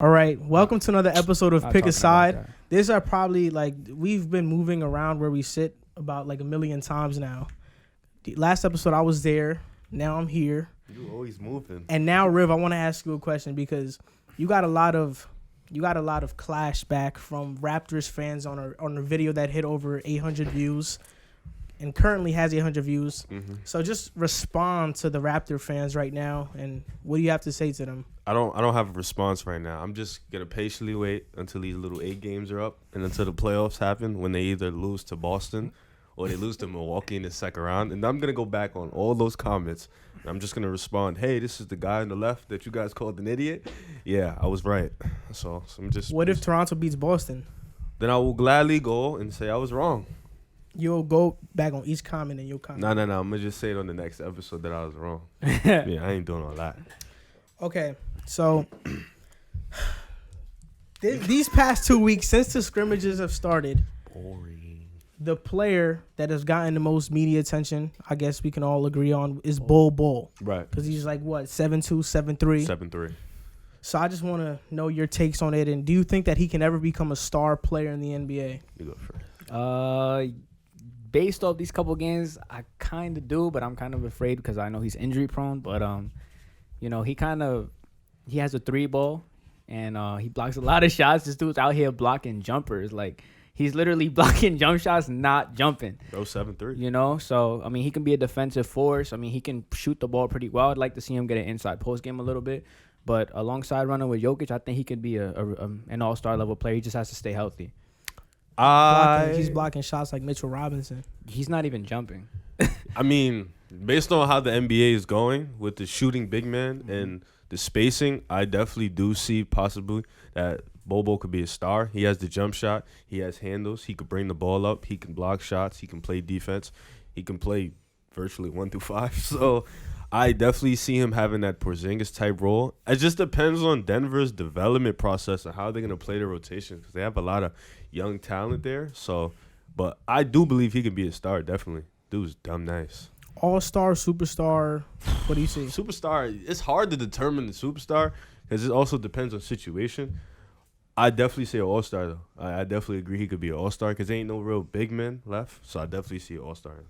All right, welcome to another episode of Pick a Side. These are probably we've been moving around where we sit about a million times now. The last episode I was there, now I'm here. You always moving. And now, Riv, I want to ask you a question because you got a lot of clash back from Raptors fans on a video that hit over 800 views and currently has 800 views. Mm-hmm. So just respond to the Raptor fans right now, and what do you have to say to them? I don't have a response right now. I'm just gonna patiently wait until these little 8 games are up and until the playoffs happen, when they either lose to Boston or they lose to Milwaukee in the second round. And I'm gonna go back on all those comments and I'm just gonna respond, hey, this is the guy on the left that you guys called an idiot. Yeah, I was right. So I'm just. What if Toronto beats Boston? Then I will gladly go and say I was wrong. You'll go back on each comment and you'll comment. No. I'm going to just say it on the next episode that I was wrong. Yeah, I ain't doing all that. Okay, so these past 2 weeks, since the scrimmages have started, boring. The player that has gotten the most media attention, I guess we can all agree on, is Bol Bol. Right. Because he's 7'2", 7'3". 7'3". So I just want to know your takes on it, and do you think that he can ever become a star player in the NBA? You go first. Based off these couple games, I kind of do, but I'm kind of afraid because I know he's injury prone. But he has a 3-ball, and he blocks a lot of shots. This dude's out here blocking jumpers. He's literally blocking jump shots, not jumping. Bro, 7'3". So I mean, he can be a defensive force. I mean, he can shoot the ball pretty well. I'd like to see him get an inside post game a little bit. But alongside running with Jokic, I think he could be an all-star level player. He just has to stay healthy. He's blocking shots like Mitchell Robinson. He's not even jumping. I mean, based on how the NBA is going with the shooting big man and the spacing, I definitely do see possibly that Bol Bol could be a star. He has the jump shot. He has handles. He could bring the ball up. He can block shots. He can play defense. He can play virtually 1 through 5. So I definitely see him having that Porzingis type role. It just depends on Denver's development process and how they're going to play the rotation, because they have a lot of young talent there. So, but I do believe he can be a star, definitely. Dude's dumb nice. All-star, superstar, what do you see? Superstar, it's hard to determine the superstar because it also depends on situation. I definitely say all-star, though. I definitely agree he could be an all-star because there ain't no real big men left. So I definitely see an all-star.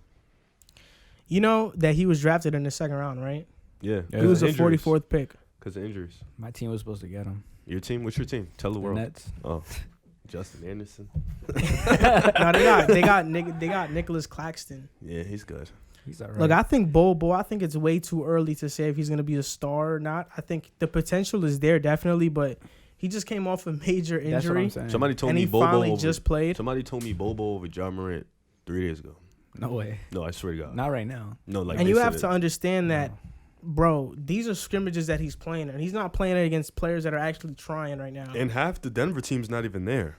You know that he was drafted in the second round, right? Yeah. He was a 44th pick. Because of injuries. My team was supposed to get him. Your team? What's your team? Tell the world. Nets. Oh, Justin Anderson. No, they got Nicholas Claxton. Yeah, he's good. He's all right. Look, I think Bol Bol, I think it's way too early to say if he's going to be a star or not. I think the potential is there, definitely, but he just came off a major injury. That's what I'm saying. Somebody told and me he Bol Bol finally over, just played. Somebody told me Bol Bol over Ja Morant 3 days ago. No way. No, I swear to God. Not right now. No, and you have to understand that, bro, these are scrimmages that he's playing, and he's not playing it against players that are actually trying right now. And half the Denver team's not even there.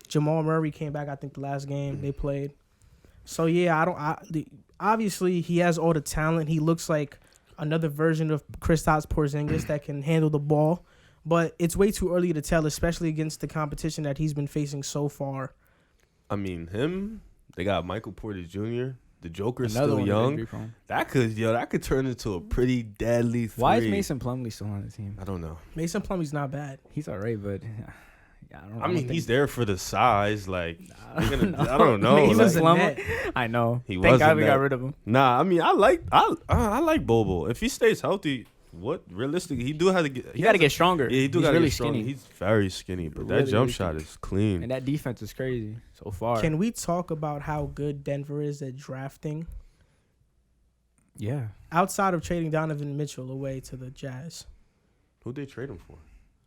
Jamal Murray came back, I think, the last game they played. So, yeah, obviously, he has all the talent. He looks like another version of Kristaps Porzingis that can handle the ball. But it's way too early to tell, especially against the competition that he's been facing so far. I mean, they got Michael Porter Jr., the Joker's Another still young. From. That could turn into a pretty deadly 3. Why is Mason Plumlee still on the team? I don't know. Mason Plumlee's not bad. He's all right, but I mean, he's there for the size. I don't know. He was a net. I know. Thank God we got rid of him. Nah, I mean, I like Bol Bol. If he stays healthy, realistically, he do have to get. He got to get stronger. Yeah, he do he's got to really get stronger. skinny. He's very skinny, but really, that jump really shot skinny. is clean. And that defense is crazy so far. Can we talk about how good Denver is at drafting? Yeah. Outside of trading Donovan Mitchell away to the Jazz. Who'd they trade him for?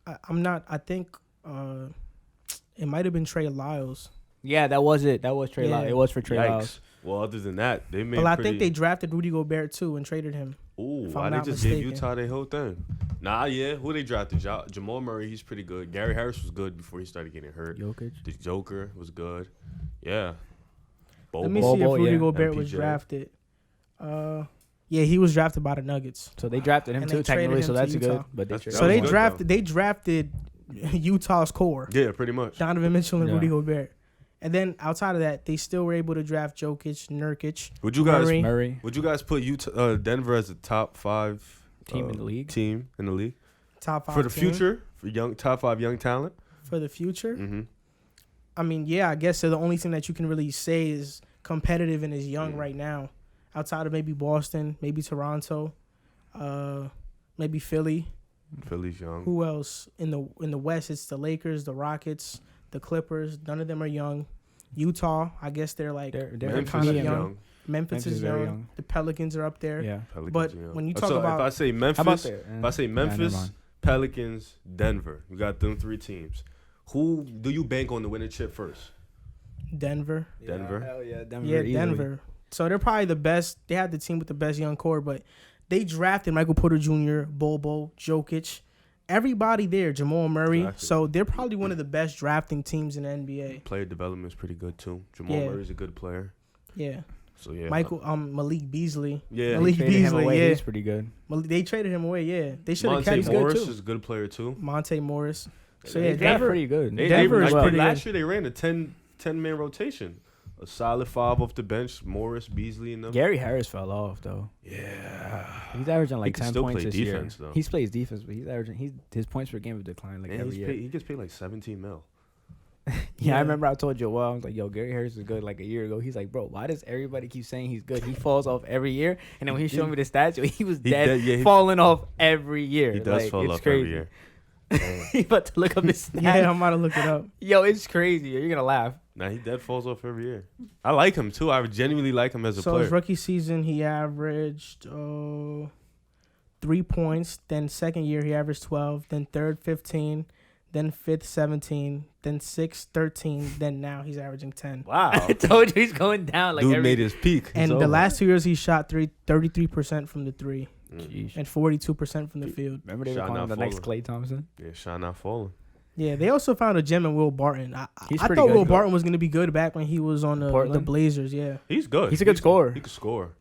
I think it might have been Trey Lyles. Yeah, that was it. That was Trey Lyles. It was for Trey Lyles. Well, other than that, they made. But I think they drafted Rudy Gobert too and traded him. Ooh, why they just gave Utah their whole thing? Nah, yeah. Who they drafted? Jamal Murray, he's pretty good. Gary Harris was good before he started getting hurt. Jokic. The Joker was good. Yeah. Let me see if Rudy Gobert was drafted. Yeah, he was drafted by the Nuggets. So they drafted him too, technically. So that's good. But they drafted Utah's core. Yeah, pretty much. Donovan Mitchell and Rudy Gobert. And then outside of that, they still were able to draft Jokic, Nurkic, Murray. Would you guys put Denver as a top 5 team in the league? Team in the league top 5 for the team? for top 5 young talent for the future. Mm-hmm. I mean, yeah, I guess so. The only thing that you can really say is competitive and is young right now, outside of maybe Boston, maybe Toronto, maybe Philly. Philly's young. Who else in the West? It's the Lakers, the Rockets, the Clippers. None of them are young. Utah, I guess they're like they're kind of is young. Memphis is very young. young. The Pelicans are up there. Yeah. Pelicans But are young. when you talk So about, if I say How about Memphis, there? if I say Memphis, Pelicans, Denver, you got them 3 teams. Who do you bank on to win a chip first? Denver. Denver? Hell yeah, Denver. Yeah, easily. Denver. So they're probably the best. They have the team with the best young core, but they drafted Michael Porter Jr., Bol Bol, Jokic, everybody there, Jamal Murray. Drafted. So they're probably one of the best drafting teams in the NBA. Player development is pretty good too. Jamal Yeah. Murray's a good player. Yeah. So yeah. Malik Beasley. Yeah. Malik Traded him Beasley, away. yeah. He's pretty good. They traded him away, yeah. They should have Monte kept him. good, Morris too. is a good player too. Monte Morris. So They- yeah, They're Denver. pretty good. Denver is pretty last good. year they ran a 10-man rotation. A solid 5 off the bench. Morris, Beasley, and them. Gary Harris fell off though. Yeah. He's averaging like can 10 still points play this defense, year. though. He plays defense, but he's averaging his points per game have declined like And every year. he gets paid like 17 mil. Yeah, I remember I told Joel, I was like, yo, Gary Harris is good like a year ago. He's like, bro, why does everybody keep saying he's good? He falls off every year. And then when he showed me the stats, yo, he was falling off every year. He does like, fall it's off crazy. every year. He about to look up his stats. Yeah, I'm about to look it up. Yo, it's crazy. You're going to laugh. Nah, he dead falls off every year. I like him too. I genuinely like him as a So player. his rookie season, he averaged 3 points. Then second year, he averaged 12. Then third, 15. Then fifth, 17. Then sixth, 13. Then now he's averaging 10. Wow. I told you he's going down like Dude every made his peak. And It's the over. last 2 years, he shot 33% from the three Jeez. and 42% from the field. Remember they were Shot calling not him the next falling. Klay Thompson? Yeah, shot not falling. Yeah, they also found a gem in Will Barton. I He's thought pretty good. Will Barton was going to be good back when he was on the Portland? Blazers, yeah. He's good. He's a good scorer. He could score.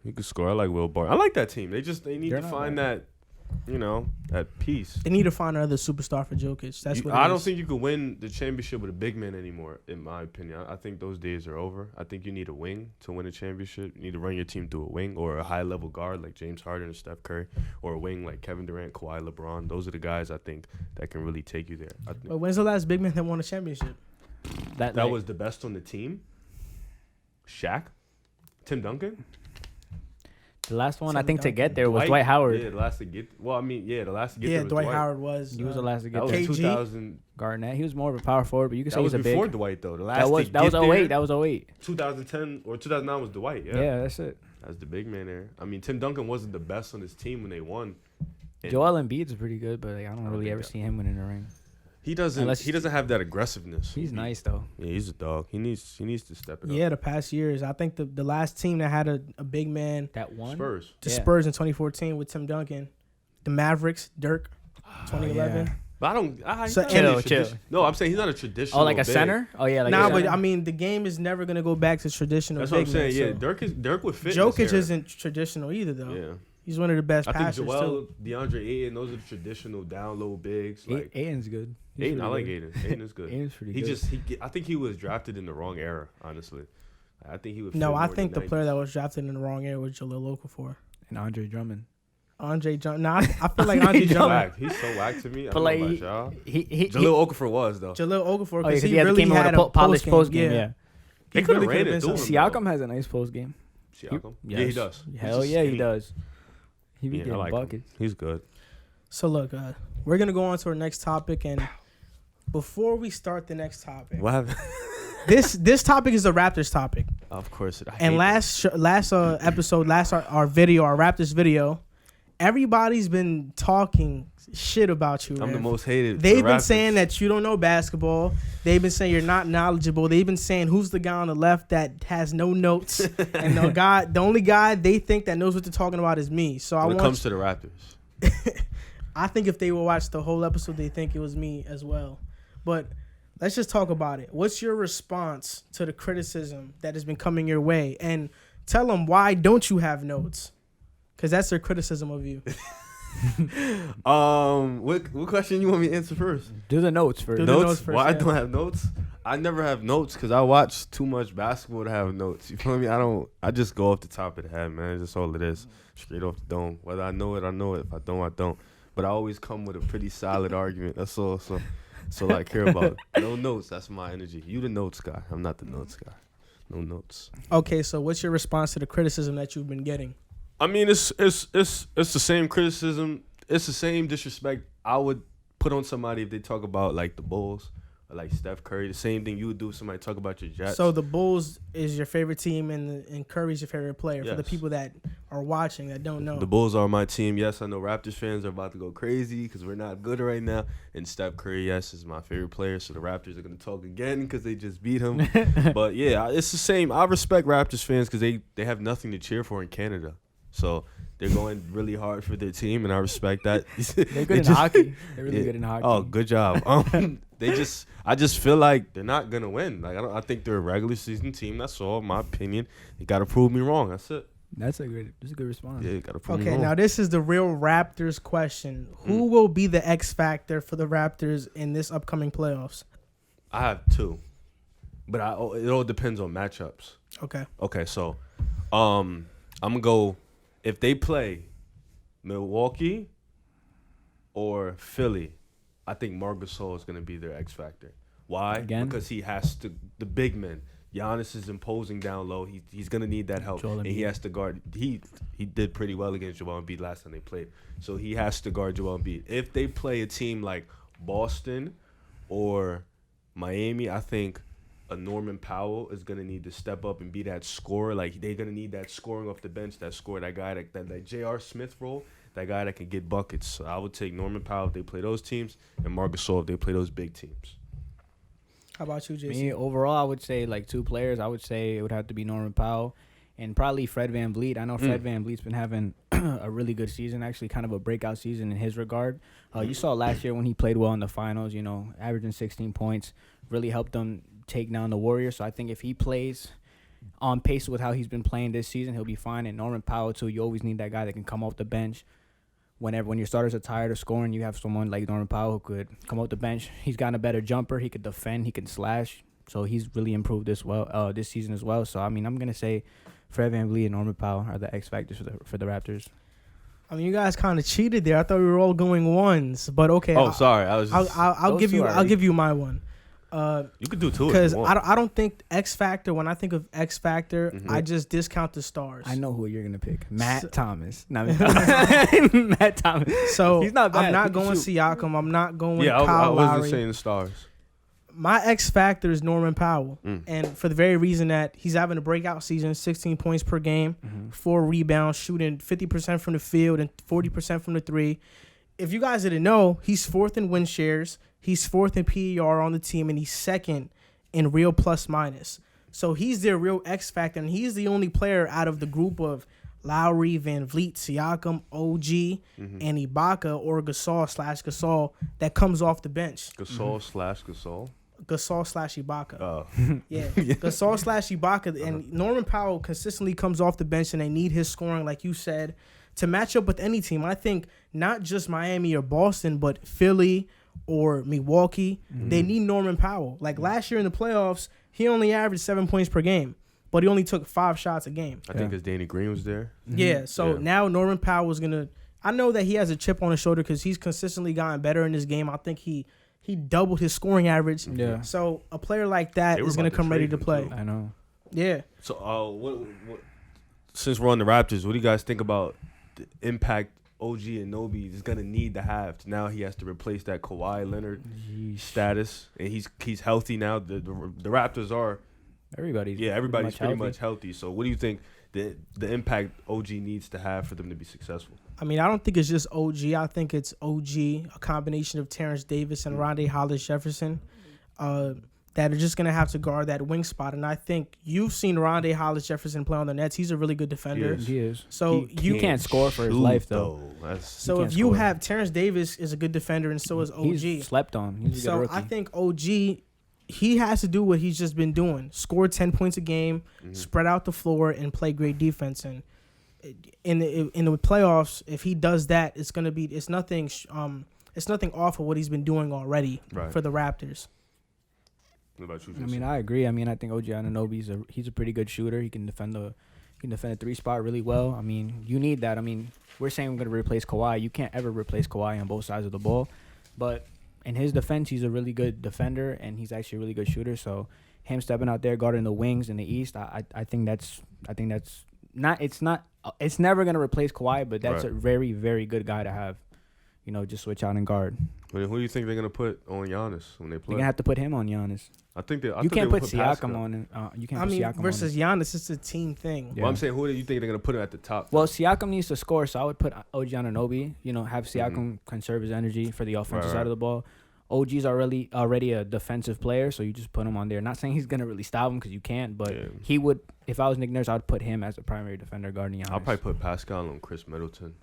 He could score. I like Will Barton. I like that team. They need They're to not find bad. that, that piece. They need to find another superstar for Jokic. That's what it I don't is. think you can win the championship with a big man anymore, in my opinion. I think those days are over. I think you need a wing to win a championship. You need to run your team through a wing or a high-level guard like James Harden or Steph Curry, or a wing like Kevin Durant, Kawhi, LeBron. Those are the guys I think that can really take you there. I think But when's the last big man that won a championship? that was the best on the team. Shaq, Tim Duncan. The last one, I Tim think, to Duncan. get there was Dwight Howard. Yeah, the last to get. Well, I mean, yeah, the last to get Yeah, there was Dwight Howard was. He was the last to That get was there. KG? 2000. Garnett, he was more of a power forward, but you could That say was he's a before big. Dwight though. The last That was to 08. get That was 08. 2010 or 2009 was Dwight. Yeah, Yeah, that's it. that's the big man there. I mean, Tim Duncan wasn't the best on his team when they won. And Joel Embiid's pretty good, but like, I don't don't really think ever that- see him winning a ring. He doesn't. Unless- He doesn't have that aggressiveness. He's nice though. Yeah, he's a dog. He needs to step it Yeah, up. the past years. I think the last team that had a big man, That one. Spurs. the Yeah. Spurs in 2014 with Tim Duncan. The Mavericks, Dirk, 2011. yeah. But I don't. He's So- not Chill, really chill. No, I'm saying he's not a traditional. Oh, like a big. center? Oh yeah, like Nah, a but center. I mean, the game is never going to go back to traditional That's what I'm big saying. men, Yeah, so. Dirk would fit. in this Jokic era. isn't traditional either, though. Yeah, He's one of the best I think passers, Joel, too. DeAndre Ayton, those are the traditional down low bigs. Like Aiden's good. He's Ayton, I like pretty good. Ayton. Ayton is good. Aiden's pretty He good. just I think he was drafted in the wrong era. Honestly, I think he would. No, fit I more think in the player 90s. that was drafted in the wrong era was Jaleel Okafor. And Andre Drummond. Andre Johnson. Nah, I feel like Andre He's Johnson. whack. He's so whack to me. I But don't know like about y'all. he Jaleel Okafor was though. Jaleel Okafor, oh, yeah, because 'cause he really came in with had a a polished post game. Yeah. Yeah. They He could've really ran could've it been through him. something. Siakam has a nice post game. Siakam. Yes. Yeah, he does. Hell He's yeah, he skinny. does. He be Yeah, I getting like him. buckets. He's good. So look, we're gonna go on to our next topic, and before we start the next topic, What happened? this topic is a Raptors topic. Of course. And last episode, our video, our Raptors video, everybody's been talking shit about you. I'm man. the most hated. They've for been Raptors. saying that you don't know basketball. They've been saying you're not knowledgeable. They've been saying who's the guy on the left that has no notes, and the only guy they think that knows what they're talking about is me. So when it comes to the Raptors. I think if they will watch the whole episode, they think it was me as well. But let's just talk about it. What's your response to the criticism that has been coming your way? And tell them, why don't you have notes? Because that's their criticism of you. What question you want me to answer first? Do the notes first. Do the Notes? notes first, Why I yeah. don't have notes? I never have notes because I watch too much basketball to have notes. You feel me? I just go off the top of the head, man. That's all it is. Straight off the dome. Whether I know it, I know it. If I don't, I don't. but I always come with a pretty solid argument. That's all. So I care about. No notes. That's my energy. You the notes guy. I'm not the notes guy. No notes. Okay, so what's your response to the criticism that you've been getting? I mean, it's the same criticism. It's the same disrespect I would put on somebody if they talk about like the Bulls or like Steph Curry. The same thing you would do if somebody talk about your Jets. So the Bulls is your favorite team, and Curry's your favorite player. For the Yes. people that are watching that don't know. The Bulls are my team. Yes, I know Raptors fans are about to go crazy because we're not good right now. And Steph Curry, yes, is my favorite player. So the Raptors are going to talk again because they just beat him. But, yeah, it's the same. I respect Raptors fans because they have nothing to cheer for in Canada. So they're going really hard for their team, and I respect that. They're good in hockey. They're really good in hockey. Oh, good job. I just feel like they're not gonna win. Like I think they're a regular season team. That's all. My opinion. You gotta prove me wrong. That's it. That's a good response. Yeah, you gotta prove me Okay, wrong. now this is the real Raptors question. Who will be the X factor for the Raptors in this upcoming playoffs? I have two, but it all depends on matchups. Okay. Okay, so I'm gonna go if they play Milwaukee or Philly. I think Marc Gasol is gonna be their X factor. Why? Again? Because he has to. The big men. Giannis is imposing down low. He's gonna need that help, Joel and Embiid. he has to guard. He did pretty well against Joel Embiid last time they played, so he has to guard Joel Embiid. If they play a team like Boston or Miami, I think a Norman Powell is gonna need to step up and be that scorer. Like they're gonna need that scoring off the bench, that guy that J.R. Smith role, that guy that can get buckets. So I would take Norman Powell if they play those teams, and Marc Gasol if they play those big teams. How about you, Me, JC? overall, I would say like two players. I would say it would have to be Norman Powell and probably Fred VanVleet. I know Fred VanVleet's been having a really good season, actually kind of a breakout season in his regard. You saw last year when he played well in the finals, averaging 16 points, really helped them take down the Warriors. So I think if he plays on pace with how he's been playing this season, he'll be fine. And Norman Powell, too, you always need that guy that can come off the bench. When your starters are tired of scoring, you have someone like Norman Powell who could come off the bench. He's gotten a better jumper. He could defend. He can slash. So he's really improved this season as well. So, I mean, I'm going to say Fred VanVleet and Norman Powell are the X factors for the Raptors. I mean, you guys kind of cheated there. I thought we were all going ones, but okay. Sorry. I was. Just, I'll give you my one. you could do two Because if you want. I don't think X Factor, when I think of X Factor, I just discount the stars. I know who you're going to pick. Matt Thomas. No, Matt Thomas. So He's not bad. I'm not He can going shoot. Siakam. I'm not going I Kyle wasn't Lowry. saying the stars. My X Factor is Norman Powell. And for the very reason that he's having a breakout season, 16 points per game, 4 rebounds, shooting 50% from the field and 40% from the three. If you guys didn't know, he's 4th in win shares. He's 4th in PER on the team, and he's 2nd in real plus minus. So he's their real X factor, and he's the only player out of the group of Lowry, VanVleet, Siakam, OG, and Ibaka or Gasol that comes off the bench. Gasol/Gasol. Gasol/Ibaka. Oh. Yeah, Gasol/Ibaka. And Norman Powell consistently comes off the bench, and they need his scoring, like you said, to match up with any team. I think not just Miami or Boston, but Philly or Milwaukee, they need Norman Powell. Like last year in the playoffs, he only averaged 7 points per game, but he only took 5 shots a game. I think because Danny Green was there. Yeah, so now Norman Powell is going to – I know that he has a chip on his shoulder because he's consistently gotten better in this game. I think he doubled his scoring average. Yeah. So a player like that They were is going about to to come ready trade to play. him, too. I know. Yeah. So, what? Since we're on the Raptors, what do you guys think about the impact OG Anunoby is gonna need to have? Now he has to replace that Kawhi Leonard status, and he's healthy now. The Raptors are everybody's pretty much healthy. So, what do you think the impact OG needs to have for them to be successful? I mean, I don't think it's just OG. I think it's OG, a combination of Terrence Davis and Rondae Hollis-Jefferson. That are just going to have to guard that wing spot. And I think you've seen Rondae Hollis-Jefferson play on the Nets. He's a really good defender. He is. So you can't score for his life, though. So if you have Terrence Davis is a good defender and so is OG. He's slept on. He's a good rookie. I think OG, he has to do what he's just been doing. Score 10 points a game, spread out the floor, and play great defense. And in the playoffs, if he does that, it's nothing off of what he's been doing already for the Raptors. What about you, I mean, I agree. I mean, I think OG Anunoby he's a pretty good shooter. He can defend He can defend a 3 spot really well. I mean, you need that. I mean, we're saying we're going to replace Kawhi. You can't ever replace Kawhi on both sides of the ball. But in his defense, he's a really good defender, and he's actually a really good shooter. So him stepping out there guarding the wings in the East, I think that's not. It's never going to replace Kawhi, but that's a very, very good guy to have. You know, just switch out and guard. Who do you think they're gonna put on Giannis when they play? They're gonna have to put him on Giannis. I think they. You can't put Siakam Pascal on. You can't. I put mean, Siakam versus on Giannis, it's a team thing. Yeah. Well, I'm saying, who do you think they're gonna put him at the top? Well, Siakam needs to score, so I would put OG Anunoby. You know, have Siakam conserve his energy for the offensive side of the ball. OG's already a defensive player, so you just put him on there. Not saying he's gonna really stop him because you can't, but he would. If I was Nick Nurse, I would put him as a primary defender guarding Giannis. I'll probably put Pascal on Chris Middleton.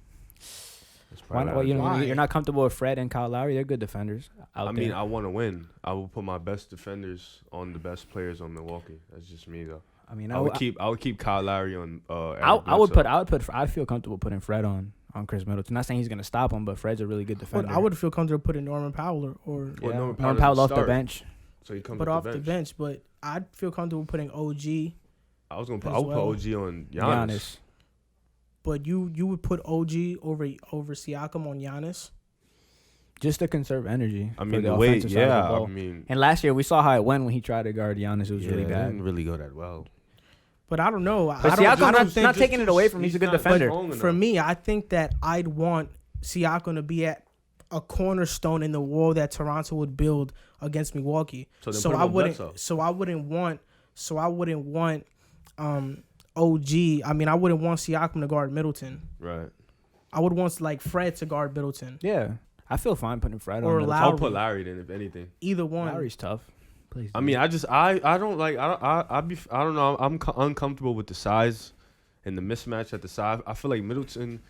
Why not? Well, you're not comfortable with Fred and Kyle Lowry. They're good defenders. I mean, I want to win. I will put my best defenders on the best players on Milwaukee. That's just me, though. I mean, I would keep Kyle Lowry on. I'd feel comfortable putting Fred on Chris Middleton. Not saying he's gonna stop him, but Fred's a really good defender. But I would feel comfortable putting Norman Powell or Norman Powell off the bench. So he comes off the bench. But I'd feel comfortable putting OG. I would put OG on Giannis. But you would put OG over Siakam on Giannis? Just to conserve energy. I mean, the offensive side of the ball. I mean, and last year we saw how it went when he tried to guard Giannis. It was really bad. It didn't really go that well. But I don't know. But Siakam's not taking it away from him. He's a good defender. For me, I think that I'd want Siakam to be at a cornerstone in the wall that Toronto would build against Milwaukee. So I wouldn't want OG. I mean, I wouldn't want Siakam to guard Middleton. Right. I would want like Fred to guard Middleton. Yeah, I feel fine putting Fred on. Or Lowry. I'll put Lowry then, if anything. Either one. Lowry's tough. Please. I mean, I don't know. I'm uncomfortable with the size and the mismatch at the side. I feel like Middleton.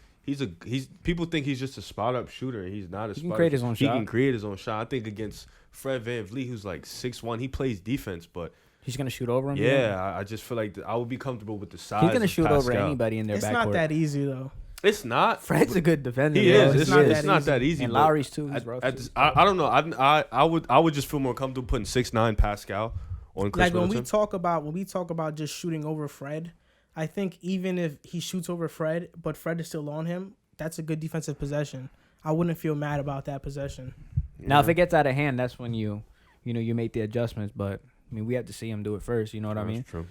People think he's just a spot up shooter, and he's not a spot. He can create his own shot. He can create his own shot. I think against Fred VanVleet, who's like 6'1", he plays defense, but he's gonna shoot over him. Yeah, I just feel like I would be comfortable with the size. He's gonna shoot over anybody in their backcourt. It's not that easy though. It's not. Fred's a good defender. He is. It's not that easy. And Lowry's too. He's rough. I don't know. I would just feel more comfortable putting 6'9" Pascal on Chris Middleton. When we talk about just shooting over Fred, I think even if he shoots over Fred, but Fred is still on him, that's a good defensive possession. I wouldn't feel mad about that possession. Now, if it gets out of hand, that's when you make the adjustments. But I mean, we have to see him do it first. You know what I mean? That's true.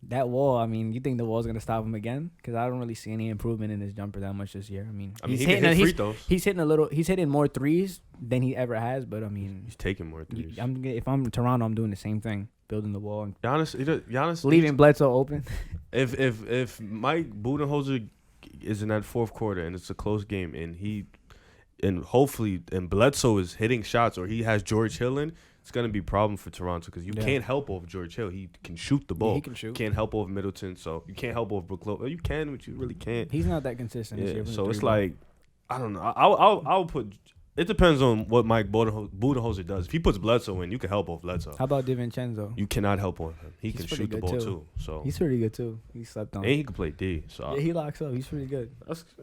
That wall, I mean, you think the wall's going to stop him again? Because I don't really see any improvement in his jumper that much this year. I mean he can hit free throws. He's hitting more threes than he ever has, but I mean, he's taking more threes. If I'm Toronto, I'm doing the same thing, building the wall. And Giannis leaving Bledsoe open. If Mike Budenholzer is in that fourth quarter and it's a close game and hopefully Bledsoe is hitting shots or he has George Hill in, it's going to be a problem for Toronto because you can't help over George Hill. He can shoot the ball. He can shoot. You can't help over Middleton, so you can't help over Brook Lopez. You can, but you really can't. He's not that consistent this year. So it's like, I don't know. I'll put. It depends on what Mike Budenholzer does. If he puts Bledsoe in, you can help off Bledsoe. How about DiVincenzo? You cannot help on him. He can shoot the ball too. So he's pretty good too. He slept on. And he can play D. So he locks up. He's pretty good.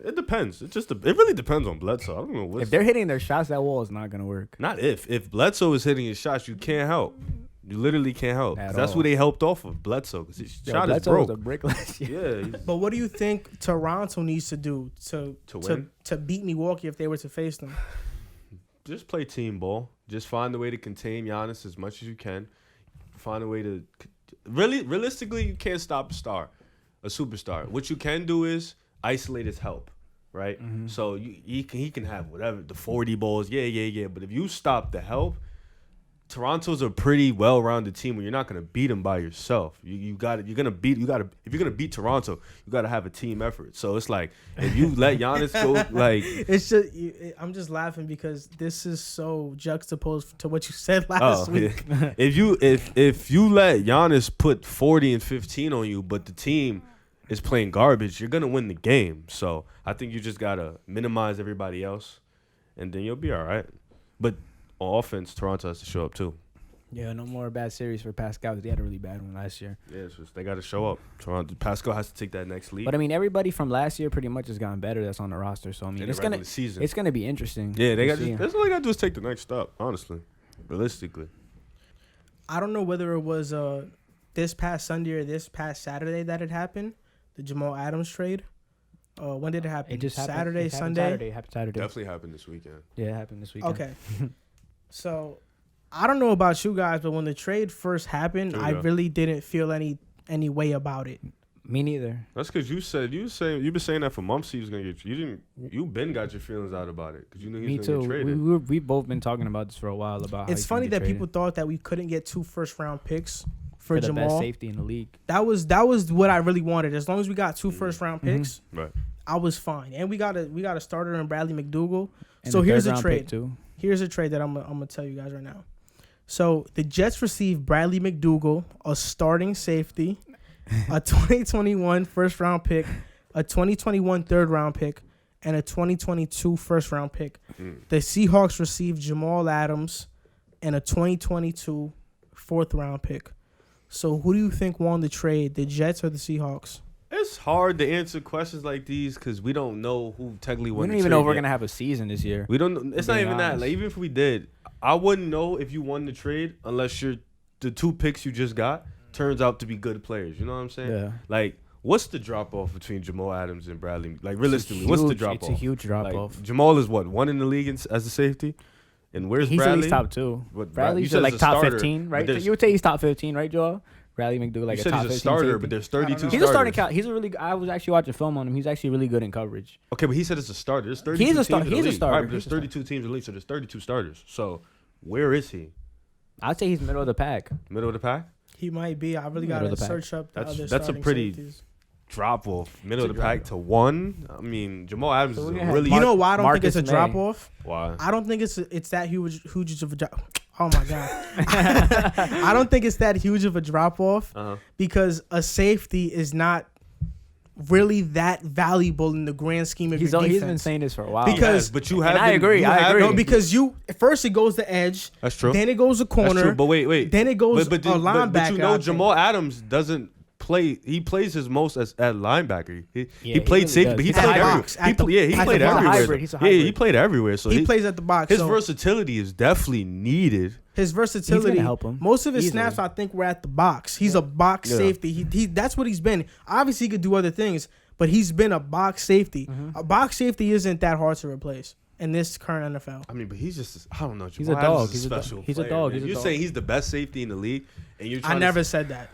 It depends. It really depends on Bledsoe. I don't know if they're hitting their shots, that wall is not gonna work. Not if Bledsoe is hitting his shots, you can't help. You literally can't help. That's who they helped off of, Bledsoe, because his shot is broke. Was a brick last year. Yeah. But what do you think Toronto needs to do to win? To beat Milwaukee if they were to face them? Just play team ball. Just find a way to contain Giannis as much as you can. Find a way to realistically, you can't stop a superstar. What you can do is isolate his help, right? Mm-hmm. So he can have whatever the 40 balls, yeah. But if you stop the help, Toronto's a pretty well-rounded team where you're not gonna beat them by yourself. If you're gonna beat Toronto, you gotta have a team effort. So it's like if you let Giannis go, like it's just I'm just laughing because this is so juxtaposed to what you said last week. Yeah. If you let Giannis put 40 and 15 on you, but the team is playing garbage, you're gonna win the game. So I think you just gotta minimize everybody else, and then you'll be all right. But on offense, Toronto has to show up too. Yeah, no more bad series for Pascal because they had a really bad one last year. Yeah, they got to show up. Pascal has to take that next leap. But I mean, everybody from last year pretty much has gotten better. That's on the roster. So I mean, it's gonna be interesting. Yeah, that's all they got to do is take the next step. Honestly, realistically, I don't know whether it was this past Sunday or this past Saturday that it happened, the Jamal Adams trade. When did it happen? It just happened. Saturday, Sunday. It happened Saturday. Definitely happened this weekend. Yeah, it happened this weekend. Okay. So, I don't know about you guys, but when the trade first happened, I really didn't feel any way about it. Me neither. That's because you've been saying that for months. He was gonna get. You been got your feelings out about it because you knew he was gonna get traded. We've both been talking about this for a while about. It's funny that people thought that we couldn't get 2 first-round picks for the Jamal. best safety in the league. That was what I really wanted. As long as we got 2 first-round picks, right, I was fine. And we got a starter in Bradley McDougal. And so here's a third-round trade. pick too. Here's a trade that I'm gonna tell you guys right now. So the Jets received Bradley McDougal, a starting safety, a 2021 first-round pick, a 2021 third-round pick, and a 2022 first-round pick. The Seahawks received Jamal Adams and a 2022 fourth-round pick. So who do you think won the trade, the Jets or the Seahawks? It's hard to answer questions like these because we don't know who technically won. We don't even know if we're gonna have a season this year. We don't. It's not even that. Like even if we did, I wouldn't know if you won the trade unless the 2 picks you just got turns out to be good players. You know what I'm saying? Yeah. Like, what's the drop off between Jamal Adams and Bradley? Like realistically, what's the drop off? It's a huge drop off. Jamal is what, 1 in the league as a safety, and where's He's Bradley? at least top 2. But Bradley's you said like as a top starter, 15, right? but You would say he's top 15, right, Joel? Bradley McDougal, like you a said top he's 15 a starter, safety. but there's 32 starters. He's a starting. He's a really. I was actually watching film on him. He's actually really good in coverage. Okay, but he said it's a starter. There's 32 He's a teams starter. in the He's a league. starter. Right, but there's 32 teams in the league, so there's 32 starters. So where is he? I'd say he's middle of the pack. Middle of the pack? He might be. I really Middle got of to the pack. search up the other That's a starting pretty safeties. drop off. Middle of the pack to 1. I mean, Jamal Adams is a really. You know why I don't think Marcus it's a May. drop off? Why? I don't think it's that huge of a drop. Oh my god! I don't think it's that huge of a drop off because a safety is not really that valuable in the grand scheme of your defense. He's been saying this for a while. Because but you have. I agree. No, because first it goes the edge. That's true. Then it goes the corner. That's true. But wait. Then it goes but a linebacker. But you know, Jamal Adams doesn't play. He plays his most at linebacker. He played safety, but he played everywhere. He played everywhere. He's a hybrid. Yeah, he played everywhere. So he plays at the box. His so versatility is definitely needed. His versatility, He's gonna help him. Most of his Easily. snaps, I think, were at the box. He's a box safety. He that's what he's been. Obviously, he could do other things, but he's been a box safety. A box safety isn't that hard to replace in this current NFL. I mean, but he's just, I don't know. He's a Jamal dog. Adams is He's a dog. special He's a player, dog. man. He's a You're dog. saying he's the best safety in the league, and you're trying I never said that.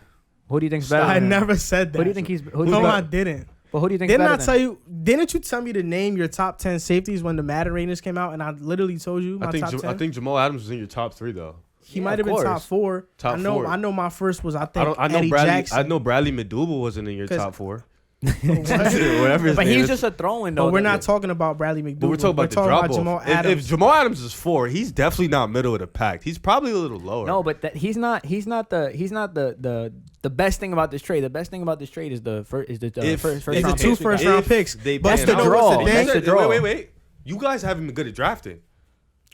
Who do you think's better? I than him? never said that. Who do you think he's? Who do you No, think- I didn't. But who do you think? Didn't I tell you? Didn't you tell me to name your top 10 safeties when the Madden ratings came out? And I literally told you my top 10. I think Jamal Adams was in your top 3 though. He might have been top 4. Top 4. I know my first was I know Eddie Bradley. Jackson. I know Bradley McDougal wasn't in your top 4. Whatever his But name he's is. just a throwing though. But we're not talking about Bradley McDougal. But we're talking about the drop Jamal off. Adams. If Jamal Adams is 4, he's definitely not middle of the pack. He's probably a little lower. No, but he's not the best thing about this trade. The best thing about this trade is the first It's round the 2 picks. first-round picks. That's the draw. That's the draw. Wait. You guys haven't been good at drafting.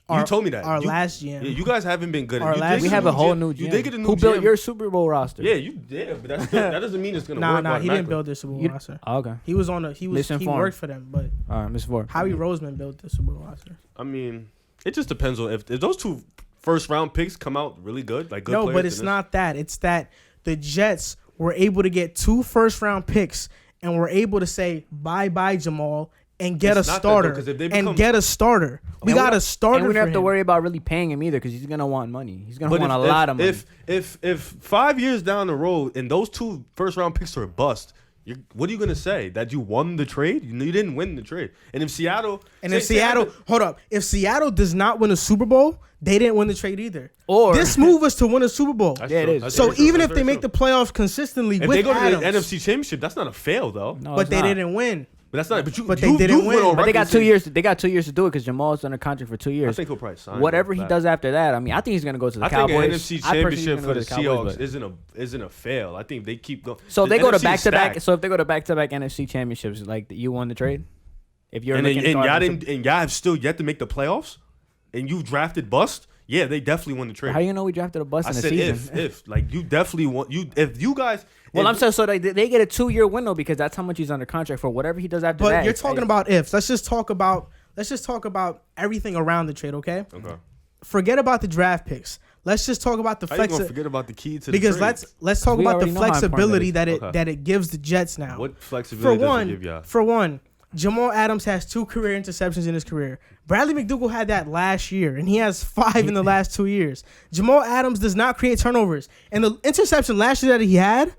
You told me that. Our last GM. Yeah, you guys haven't been good. We have a whole new GM. You did get a new Who built GM. your Super Bowl roster? Yeah, you did, but that doesn't mean it's gonna work. Nah, he didn't automatically. build the Super Bowl roster. Oh, okay. He was on a he worked for them, but All right, Miss Ford. Howie Roseman built the Super Bowl roster. I mean, it just depends on if those 2 first round picks come out really good, like good No, players, but it's not that. It's that the Jets were able to get 2 first-round picks and were able to say bye-bye Jamal and get It's a not that, though, starter. 'cause if they And become- get a starter. We got a starter. And we for don't have to him. worry about really paying him either because he's gonna want money. He's gonna But want a lot of money. If 5 years down the road and those 2 first round picks are a bust, what are you gonna say? That you won the trade? You didn't win the trade. And if Seattle, hold up, if Seattle does not win a Super Bowl, they didn't win the trade either. Or this move was to win a Super Bowl. That's Yeah, it true. is. That's So very true. even That's if they very make the true. playoffs consistently if with they go to Adams, the NFC Championship, that's not a fail though. No, but it's they not. didn't win. But that's not. But they didn't win. On But they got record 2 saying- years. They got 2 years to do it because Jamal's under contract for 2 I years. think he'll probably sign. Whatever him he back. does after that, I mean, I think he's gonna go to the I Cowboys. think an NFC I personally Championship think for he's the gonna go to Seahawks isn't a fail. I think they keep going. So The they go to NFC is back to back. stacked. So if they go to back to back NFC championships, like you won the trade. If you're and looking y'all to didn't, and y'all have still yet to make the playoffs, and you drafted bust. Yeah, they definitely won the trade. how you know we drafted a bust I in the said season? if like you definitely want you if you guys. Well, if- I'm saying so they get a 2-year window because that's how much he's under contract for. Whatever he does after But that. you're it's- talking about ifs. Let's just talk about everything around the trade, okay? Okay. forget about the draft picks. Let's just talk about the How you gonna flexibility. forget about the key to the Because trades? let's talk We about the already know how important flexibility that is. that it gives the Jets now. What flexibility does it give y'all? For one, Jamal Adams has 2 career interceptions in his career. Bradley McDougald had that last year, and he has 5 in the last 2 years. Jamal Adams does not create turnovers, and the interception last year that he had,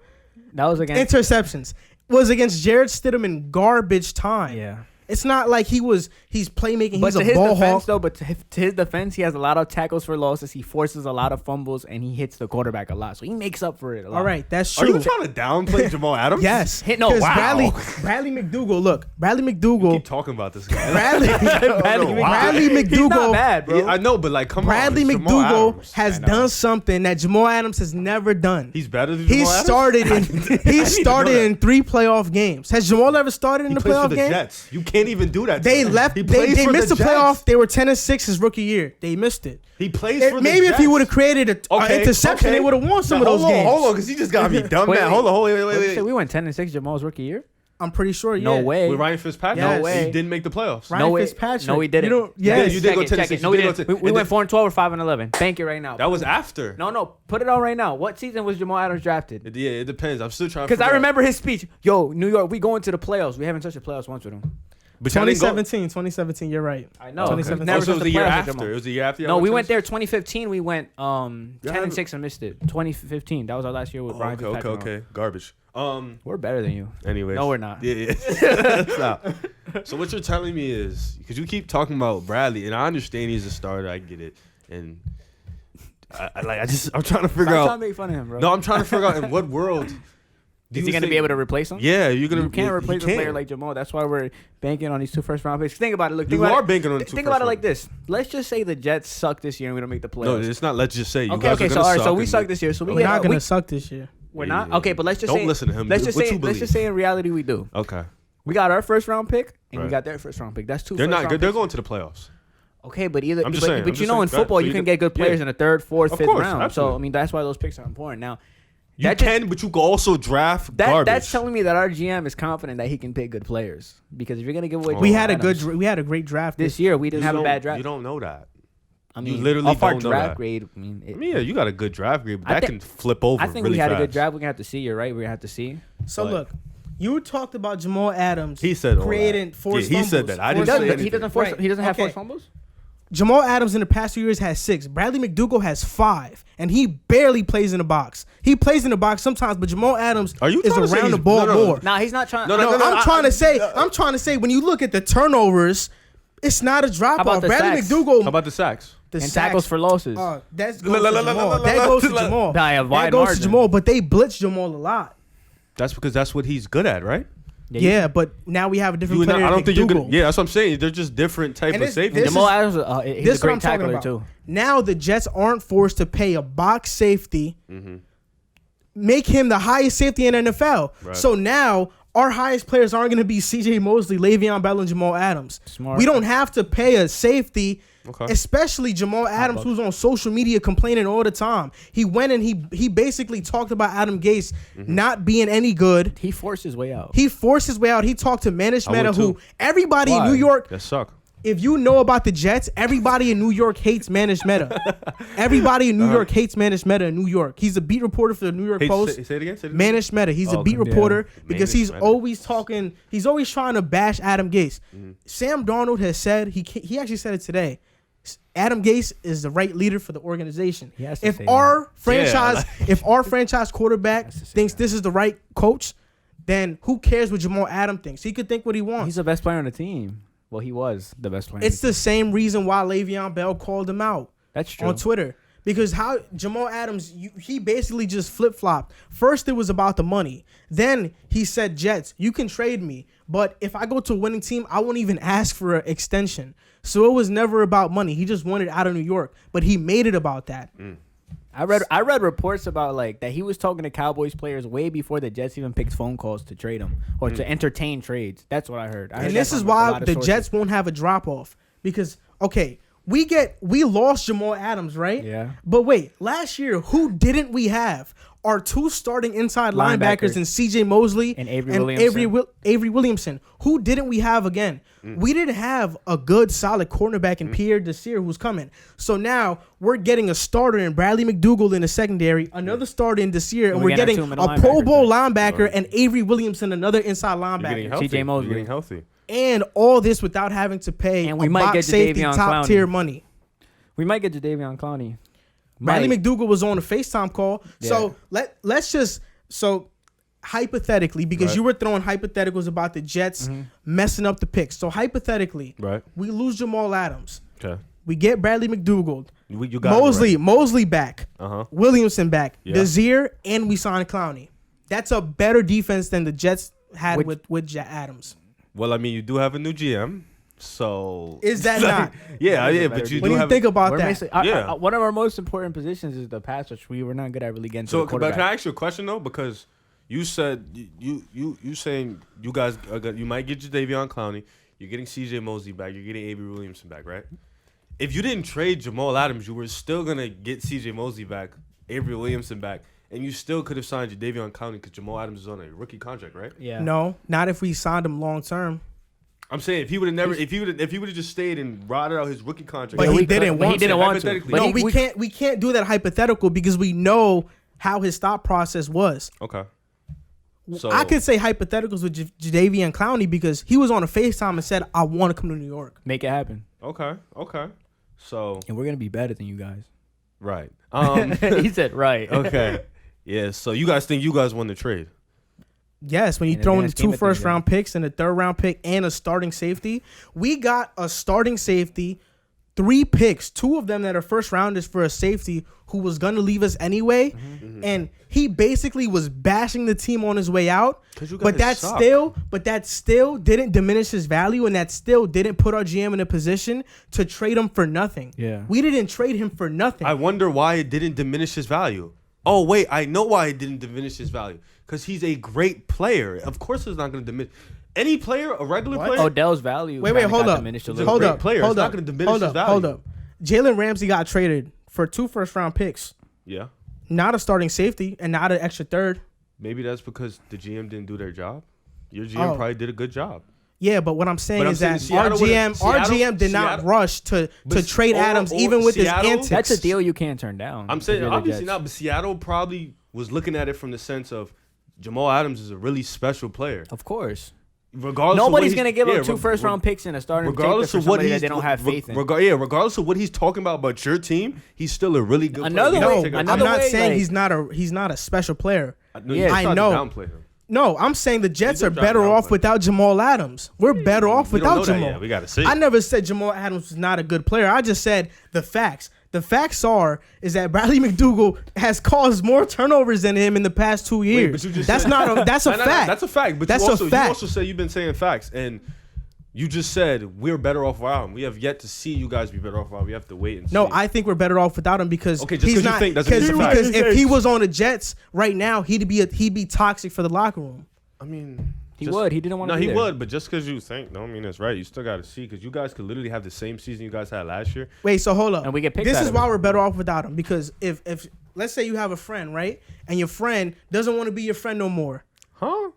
That was against. interceptions, was against Jared Stidham in garbage time. Yeah. It's not like he's playmaking. But He's to a his ball defense, hawk. though, to his defense, he has a lot of tackles for losses. He forces a lot of fumbles, and he hits the quarterback a lot. So he makes up for it a lot. All right, that's Are true. you trying to downplay Jamal Adams? Yes. No, 'Cause wow. Bradley McDougald. Look, Bradley Keep McDougald. talking about this guy. Bradley He's not McDougald. bad, bro. Yeah, I know, but like, come Bradley on. it's Jamal McDougald Adams. has I know. done something that Jamal Adams has never done. He's better than He Jamal Adams? started in he know started that. in 3 playoff games. Has Jamal ever started in He the plays for playoff the game? Jets. You can't even do that. to They him. left. He They plays for missed the Jets. playoff. They were 10-6 his rookie year. They missed it. He plays for the Maybe if he Jets. would have created an interception, they would have won some of those games. Hold on, because he just got me dumb. Wait, Man, hold on, wait. We went 10-6 Jamal's rookie year. I'm pretty sure. Yeah. No way. With Ryan Fitzpatrick, Yes. No way. he didn't make the playoffs. Ryan No way. Fitzpatrick. No, we didn't. You don't. Yeah, Yes. you did go Check it, 10-6. No, we You did didn't. go We 10. went 4-12 or 5-11. Bank it right now. That was after. No. Put it on right now. What season was Jamal Adams drafted? Yeah, it depends. I'm still trying to Because I figure out. remember his speech. Yo, New York, we going to the playoffs. We haven't touched the playoffs once with him. But y'all didn't go. 2017. You're right. I know. 2017. Never Oh, so it touched was the the year playoffs with Jamal. after. It was the year after. No, y'all we went went to there 2015. We went 10-6 and missed it. 2015. That was our last year with the- Ryan Oh, Fitzpatrick. okay. Garbage. We're better than you. Anyways. No, we're not. Yeah. Stop. So what you're telling me is, because you keep talking about Bradley, and I understand he's a starter. I get it, and I'm trying to figure Stop out. trying to make fun of him, bro. No, I'm trying to figure out in what world. Is he going to be able to replace him? Yeah, you're gonna. You can't replace a player can't. like Jamal. That's why we're banking on these 2 first-round picks. Think about it. Look, You think are about it. banking on the Think about it like this. Let's just say the Jets suck this year and we don't make the No, playoffs. it's not. Let's just say you Okay, guys are so gonna all right, suck so we and- suck this year. So we We're not get, gonna suck this year. we're not. Yeah. Okay, but let's just Don't say listen to him. Let's Do just what say you let's just believe. say in reality we do. Okay, We got our first-round pick and we Right. got their first-round pick. That's 2 they're not. first-round They're picks. going to the playoffs. Okay, but either I'm just but, saying, but I'm you just know in saying football that, so you you can can- get good players yeah. in the 3rd, 4th, Of 5th course, round. So absolutely. I mean that's why those picks are important. Now You That just- can, but you can also draft garbage. that's telling me that our GM is confident that he can pick good players. Because if you're gonna give away, We Jamal had a Adams, we had a great draft this year. We didn't You have a don't- bad draft. You don't know that. I you mean, literally off our don't know draft that. grade. I mean, I mean, yeah, you got a good draft grade, but I that think- can flip over. I think really we had fast. a good draft. We're gonna have to see. You're right. We're gonna have to see. So But- look, you talked about Jamal Adams. He said all creating that. forced Yeah, he fumbles. said that. I He didn't doesn't. say He anything. doesn't force. Right. He doesn't have Okay. forced fumbles. Jamal Adams in the past 2 years has 6. Bradley McDougald has 5, and he barely plays in the box. He plays in the box sometimes, but Jamal Adams Are you is trying to say around the he's- ball no, no, more. Nah, he's not trying. No, No, no, I'm trying to say when you look at the turnovers, it's not a drop How about off. the Bradley sacks? McDougald, How about the sacks? the and sacks, tackles for losses. That's La, goes la, to la, la, Jamal. la, That la, goes to la, Jamal. By a That wide goes to margin. Jamal, but they blitz Jamal a lot. That's because that's what he's good at, right? Yeah, but now we have a different player. I don't think you're McDougald. good. Yeah, that's what I'm saying. They're just different type And of this- safety. this Jamal is- Adams, This he's a is what great I'm talking tackler about. too. Now the Jets aren't forced to pay a box safety, Mm-hmm. make him the highest safety in NFL. Right. So now our highest players aren't going to be C.J. Mosley, Le'Veon Bell, and Jamal Adams. Smart. We don't have to pay a safety, Okay. especially Jamal Adams, who's on social media complaining all the time. He went and he basically talked about Adam Gase Mm-hmm. not being any good. He forced his way out. He forced his way out. He talked to Manish I would Mehta, who too. everybody Why? in New York. That suck. If you know about the Jets, everybody in New York hates Manish Mehta. Everybody in New York hates Manish Mehta in New York. He's a beat reporter for the New York Hey, Post. say it again. Say it again. Manish Mehta. He's a Oh, beat okay. reporter Yeah. because Manish he's Mehta. always talking. He's always trying to bash Adam Gase. Mm-hmm. Sam Darnold has said he actually said it today. Adam Gase is the right leader for the organization. He has to If say our franchise, Yeah, if our franchise quarterback Has to say thinks that. this is the right coach, then who cares what Jamal Adams thinks? He could think what he wants. He's the best player on the team. Well, he was the best player. It's the same reason why Le'Veon Bell called him out That's true. on Twitter. Because how Jamal Adams, he basically just flip-flopped. First, it was about the money. Then he said, Jets, you can trade me. But if I go to a winning team, I won't even ask for an extension. So it was never about money. He just wanted out of New York. But he made it about that. I read reports about like that he was talking to Cowboys players way before the Jets even picked phone calls to trade him or to entertain trades. That's what I heard. I heard And that this is from a why lot of the sources. Jets won't have a drop-off. Because, okay, we lost Jamal Adams, right? Yeah. But wait, last year, who didn't we have? our two starting inside linebackers in C.J. Mosley and Avery Williamson. Who didn't we have again? We didn't have a good, solid cornerback in Pierre Desir who's coming. So now we're getting a starter in Bradley McDougall in the secondary, another starter in Desir, and we're getting a Pro Bowl linebacker and Avery Williamson, another inside linebacker. C.J. Mosley. Getting healthy. And all this without having to pay and we might get safety Jadeveon top tier money. We might get Jadeveon Clowney. Bradley McDougall was on a FaceTime call. Yeah. So let's just hypothetically, because you were throwing hypotheticals about the Jets messing up the picks. So hypothetically, we lose Jamal Adams. Okay. We get Bradley McDougall. You got Mosley back. Williamson back. Desir, and we sign Clowney. That's a better defense than the Jets had with Adams. Well, I mean, you do have a new GM. So is that not? Yeah, but you when do you have think about that. One of our most important positions is the pass rush. We were not good at really getting to the quarterback. But can I ask you a question though? Because you said you saying you guys you might get Jadeveon Clowney, you're getting C.J. Mosley back, you're getting Avery Williamson back, right? If you didn't trade Jamal Adams, you were still gonna get C.J. Mosley back, Avery Williamson back, and you still could have signed Jadeveon Clowney because Jamal Adams is on a rookie contract, right? Yeah. No, not if we signed him long term. I'm saying if he would have just stayed and rotted out his rookie contract, but he didn't want to. No, we can't do that hypothetical because we know how his thought process was. Okay. So I could say hypotheticals with Jadeveon Clowney because he was on a FaceTime and said, "I want to come to New York, make it happen." Okay. So and we're gonna be better than you guys. Right. He said right. Okay. Yeah. So you guys think you guys won the trade? Yes, when you throw in the 2 first-round picks and a third-round pick and a starting safety, we got a starting safety, 3 picks, 2 of them that are first-rounders for a safety who was going to leave us anyway, and he basically was bashing the team on his way out, but that still didn't diminish his value, and that still didn't put our GM in a position to trade him for nothing. Yeah. We didn't trade him for nothing. I wonder why it didn't diminish his value. Oh, wait, I know why it didn't diminish his value. Because he's a great player. Of course it's not going to diminish. Any player, a regular player. Odell's value. Wait, hold up. Hold up. Player. It's not going to diminish his value. Hold up. Jalen Ramsey got traded for 2 first-round picks. Yeah. Not a starting safety and not an extra third. Maybe that's because the GM didn't do their job. Your GM probably did a good job. Yeah, but what I'm saying is that our GM did not rush to trade Adams even with Seattle, his antics. That's a deal you can't turn down. I'm saying obviously not, but Seattle probably was looking at it from the sense of Jamal Adams is a really special player. Of course. Regardless nobody's going to give up 2 first-round picks in a starting regardless of what that they don't have faith in. Regardless of what he's talking about your team, he's still a really good player. I'm not saying he's not a special player. I know. No, I'm saying the Jets are better off without Jamal Adams. We're better off without Jamal. Yeah, we got to see. I never said Jamal Adams was not a good player. I just said the facts. The facts is that Bradley McDougall has caused more turnovers than him in the past 2 years. Wait, that's a fact. That's a fact. But that's you a fact. Also said you've been saying facts, and you just said we're better off without him. We have yet to see you guys be better off without him. We have to wait and see. No, I think we're better off without him because he's not. You think that's a fact. Because if he was on the Jets right now, he'd be toxic for the locker room. I mean, he would. He didn't want to. No, be he there. would. But just because you think, don't mean that's right. You still got to see because you guys could literally have the same season you guys had last year. Wait, so hold up. And we get picked. This is why we're better off without him because if let's say you have a friend, right, and your friend doesn't want to be your friend no more,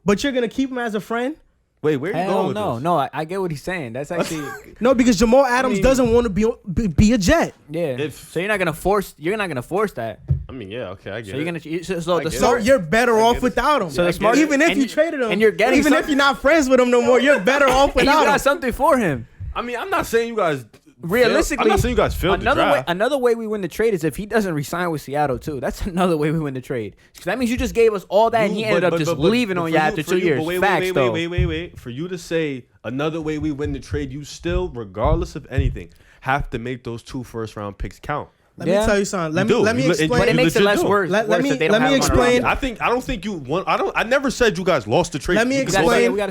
but you're gonna keep him as a friend. Wait, where are you going with this? No, I get what he's saying. That's actually no, because Jamal Adams doesn't want to be a Jet. Yeah. So you're not gonna force that. I mean, yeah, okay, I get it. So you're better off without him. So the smart, even if you traded him, and you're getting even if you're not friends with him no more, you're better off without him. You got something for him. I mean, I'm not saying you guys. Realistically, I'm not saying you guys failed the draft. Another way we win the trade is if he doesn't resign with Seattle too. That's another way we win the trade. Because that means you just gave us all that and he ended up just leaving on you after 2 years. Wait. For you to say another way we win the trade, you still, regardless of anything, have to make those 2 first-round picks count. Let me tell you something. Let me explain. But it makes it less worse. Let me explain. I don't think you won. I never said you guys lost the trade. Let me explain.